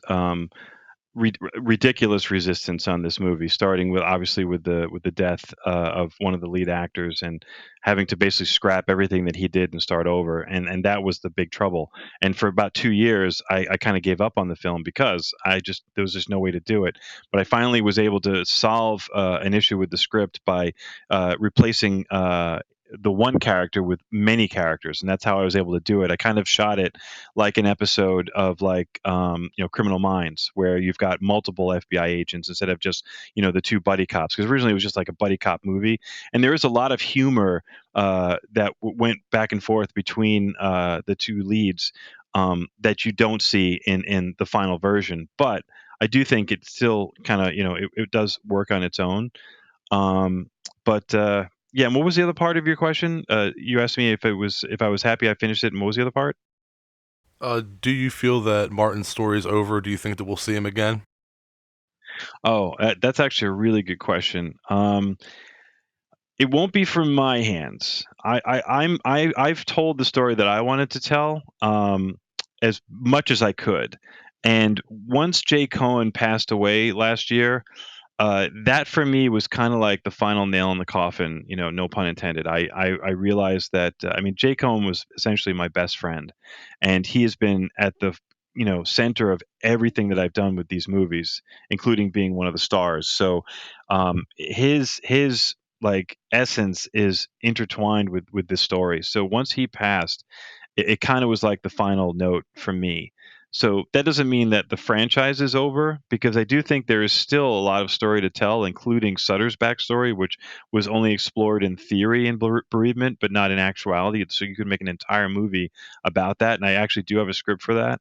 ridiculous resistance on this movie, starting with obviously with the death of one of the lead actors, and having to basically scrap everything that he did and start over, and that was the big trouble. And for about 2 years, I kind of gave up on the film because there was just no way to do it. But I finally was able to solve an issue with the script by replacing. The one character with many characters, and that's how I was able to do it. I kind of shot it like an episode of like Criminal Minds, where you've got multiple FBI agents instead of just the two buddy cops, because originally it was just like a buddy cop movie. And there is a lot of humor that went back and forth between the two leads, that you don't see in the final version. But I do think it still kind of it does work on its own. But yeah, and what was the other part of your question? You asked me if I was happy I finished it, and what was the other part? Do you feel that Martin's story is over? Do you think that we'll see him again? Oh, that's actually a really good question. It won't be from my hands. I've told the story that I wanted to tell, as much as I could. And once Jay Cohen passed away last year, that for me was kind of like the final nail in the coffin. No pun intended. I realized that I mean, Jay Cohen was essentially my best friend, and he has been at the center of everything that I've done with these movies, including being one of the stars. So his like essence is intertwined with this story. So once he passed, it kind of was like the final note for me. So that doesn't mean that the franchise is over, because I do think there is still a lot of story to tell, including Sutter's backstory, which was only explored in theory in Bereavement, but not in actuality. So you could make an entire movie about that, and I actually do have a script for that.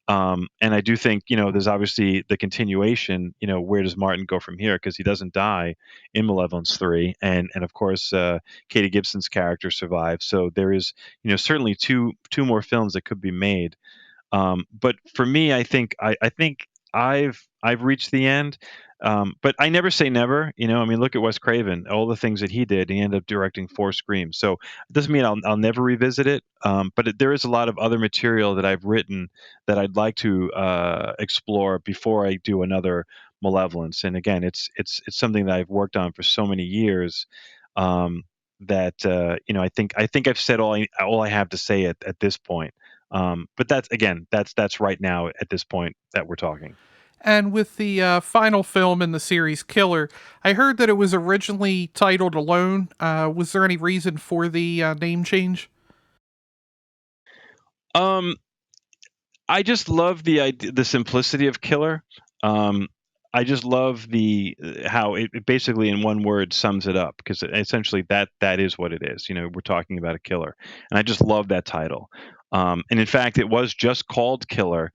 And I do think there's obviously the continuation. Where does Martin go from here? Because he doesn't die in Malevolence 3, and of course Katie Gibson's character survives. So there is certainly two more films that could be made. But for me, I think I've reached the end. But I never say never. I mean, look at Wes Craven, all the things that he did. He ended up directing 4 Screams. So it doesn't mean I'll never revisit it. But there is a lot of other material that I've written that I'd like to explore before I do another Malevolence. And again, it's something that I've worked on for so many years. That I think I've said all I have to say at this point. But that's right now at this point that we're talking. And with the final film in the series, Killer, I heard that it was originally titled Alone. Was there any reason for the name change? Um, I just love the idea, the simplicity of killer. Um, I just love the how it basically in one word sums it up because essentially that is what it is. You know, we're talking about a killer, and I just love that title. And in fact, it was just called Killer,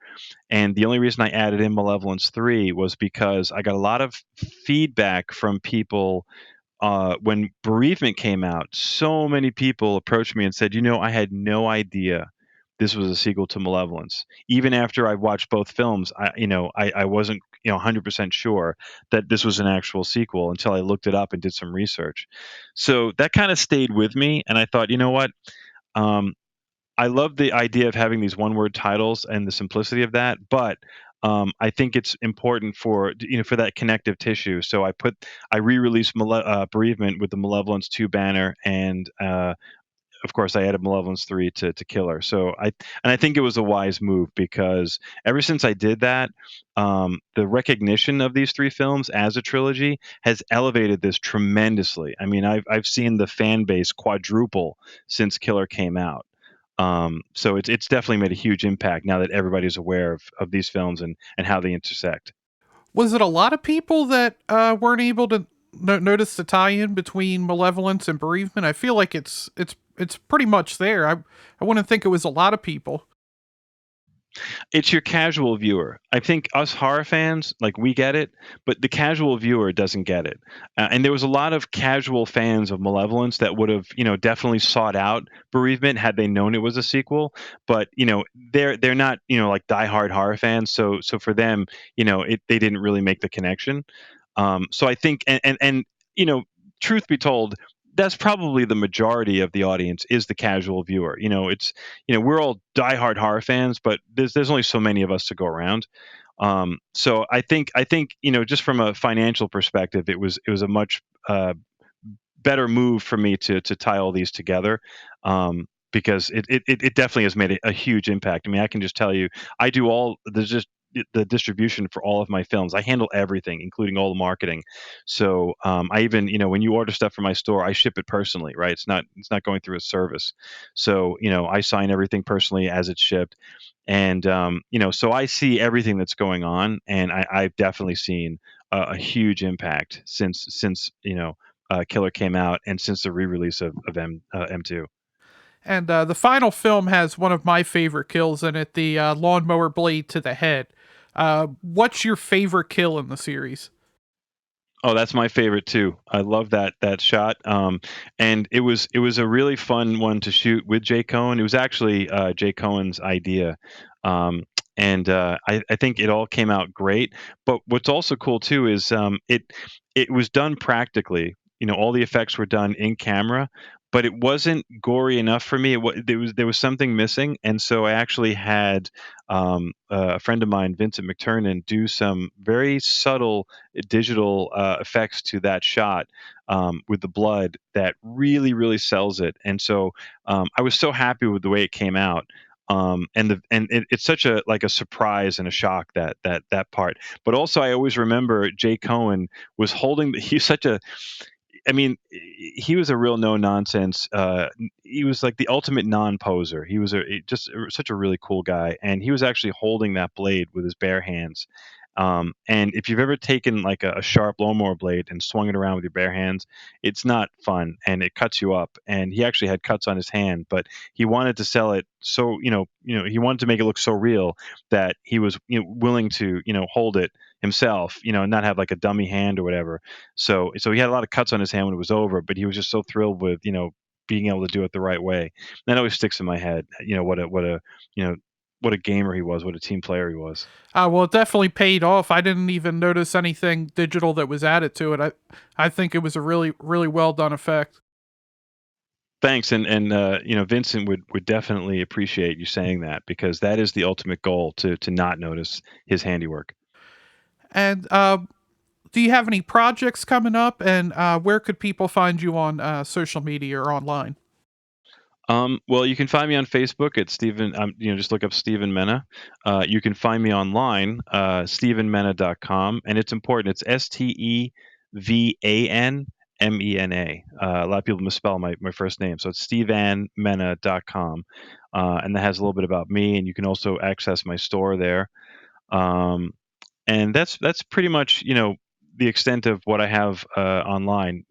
and the only reason I added in Malevolence 3 was because I got a lot of feedback from people when Bereavement came out. So many people approached me and said, I had no idea this was a sequel to Malevolence. Even after I watched both films, I wasn't 100% sure that this was an actual sequel until I looked it up and did some research. So that kind of stayed with me, and I thought, you know what? Um, I love the idea of having these one word titles and the simplicity of that, but I think it's important for for that connective tissue. So I re-released Bereavement with the Malevolence 2 banner, and of course, I added Malevolence 3 to Killer. I think it was a wise move because ever since I did that, the recognition of these three films as a trilogy has elevated this tremendously. I mean, I've seen the fan base quadruple since Killer came out. So it's definitely made a huge impact now that everybody's aware of these films and how they intersect. Was it a lot of people that weren't able to notice the tie-in between Malevolence and Bereavement? I feel like it's pretty much there. I wouldn't think it was a lot of people. It's your casual viewer. I think us horror fans, like we get it, but the casual viewer doesn't get it. And there was a lot of casual fans of Malevolence that would have, definitely sought out Bereavement had they known it was a sequel. But they're not, like diehard horror fans. So for them, they didn't really make the connection. So I think, and truth be told, that's probably the majority of the audience is the casual viewer. It's we're all diehard horror fans, but there's only so many of us to go around. So I think just from a financial perspective, it was a much better move for me to tie all these together. Because it definitely has made a huge impact. I mean, I can just tell you, I do all the distribution for all of my films. I handle everything, including all the marketing. So I even, when you order stuff from my store, I ship it personally, right? It's not going through a service. So I sign everything personally as it's shipped, and so I see everything that's going on, and I've definitely seen a huge impact since Killer came out and since the re-release of M2. And the final film has one of my favorite kills in it, the lawnmower blade to the head. What's your favorite kill in the series? Oh, that's my favorite too. I love that shot. And it was a really fun one to shoot with Jay Cohen. It was actually Jay Cohen's idea. Um, and I think it all came out great. But what's also cool too is it was done practically. All the effects were done in camera, but it wasn't gory enough for me. There was something missing, and so I actually had a friend of mine, Vincent McTurnan, do some very subtle digital effects to that shot with the blood that really, really sells it. And so I was so happy with the way it came out. It's such a like a surprise and a shock that part. But also, I always remember Jay Cohen was holding. He's such a I mean, he was a real no nonsense. He was like the ultimate non poser. He was just such a really cool guy, and he was actually holding that blade with his bare hands. And if you've ever taken like a sharp lawnmower blade and swung it around with your bare hands, it's not fun and it cuts you up. And he actually had cuts on his hand, but he wanted to sell it so he wanted to make it look so real that he was willing to hold it himself, and not have like a dummy hand or whatever. So he had a lot of cuts on his hand when it was over, but he was just so thrilled with being able to do it the right way. That always sticks in my head. You know what a gamer he was, what a team player he was. Well, it definitely paid off. I didn't even notice anything digital that was added to it. I think it was a really, really well done effect. Thanks, and Vincent would definitely appreciate you saying that because that is the ultimate goal to not notice his handiwork. And do you have any projects coming up? And where could people find you on social media or online? Well, you can find me on Facebook at Steven. Just look up Stevan Mena. You can find me online, stevenmena.com, and it's important. It's StevanMena. A lot of people misspell my first name, so it's stevanmena.com, and that has a little bit about me. And you can also access my store there. Um, and that's pretty much the extent of what I have online.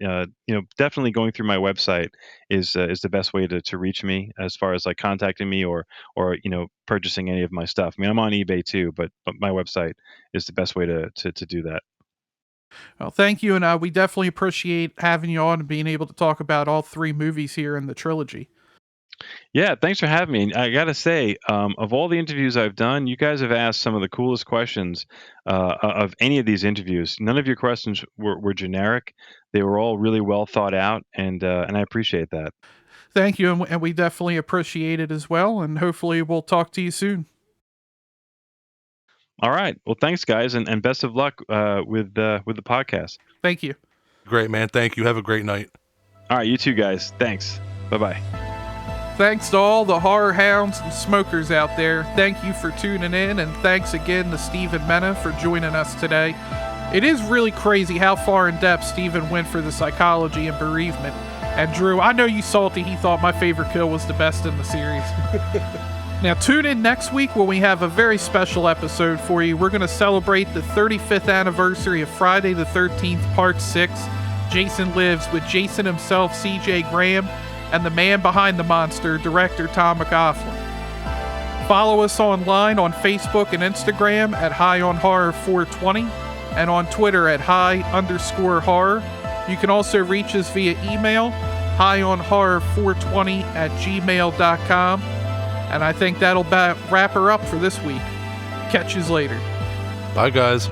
Definitely going through my website is the best way to reach me as far as like contacting me or purchasing any of my stuff. I mean, I'm on eBay too, but my website is the best way to do that. Well, thank you, and we definitely appreciate having you on and being able to talk about all 3 movies here in the trilogy. Yeah, thanks for having me. I gotta say, of all the interviews I've done, you guys have asked some of the coolest questions of any of these interviews. None of your questions were generic; they were all really well thought out, and I appreciate that. Thank you, and we definitely appreciate it as well, and hopefully we'll talk to you soon. All right, well, thanks, guys, and best of luck with the podcast. Thank you. Great, man. Thank you. Have a great night. All right, you too, guys. Thanks. Bye bye. Thanks to all the horror hounds and smokers out there. Thank you for tuning in, and thanks again to Stevan Mena for joining us today. It is really crazy how far in depth Stevan went for the psychology and bereavement. And Drew, I know you salty he thought my favorite kill was the best in the series. Now tune in next week when we have a very special episode for you. We're going to celebrate the 35th anniversary of Friday the 13th Part 6, Jason Lives, with Jason himself, CJ Graham, and the man behind the monster, director Tom McGoughlin. Follow us online on Facebook and Instagram at HighOnHorror420 and on Twitter at High_horror. You can also reach us via email, highonhorror420@gmail.com. And I think that'll wrap her up for this week. Catch yous later. Bye, guys.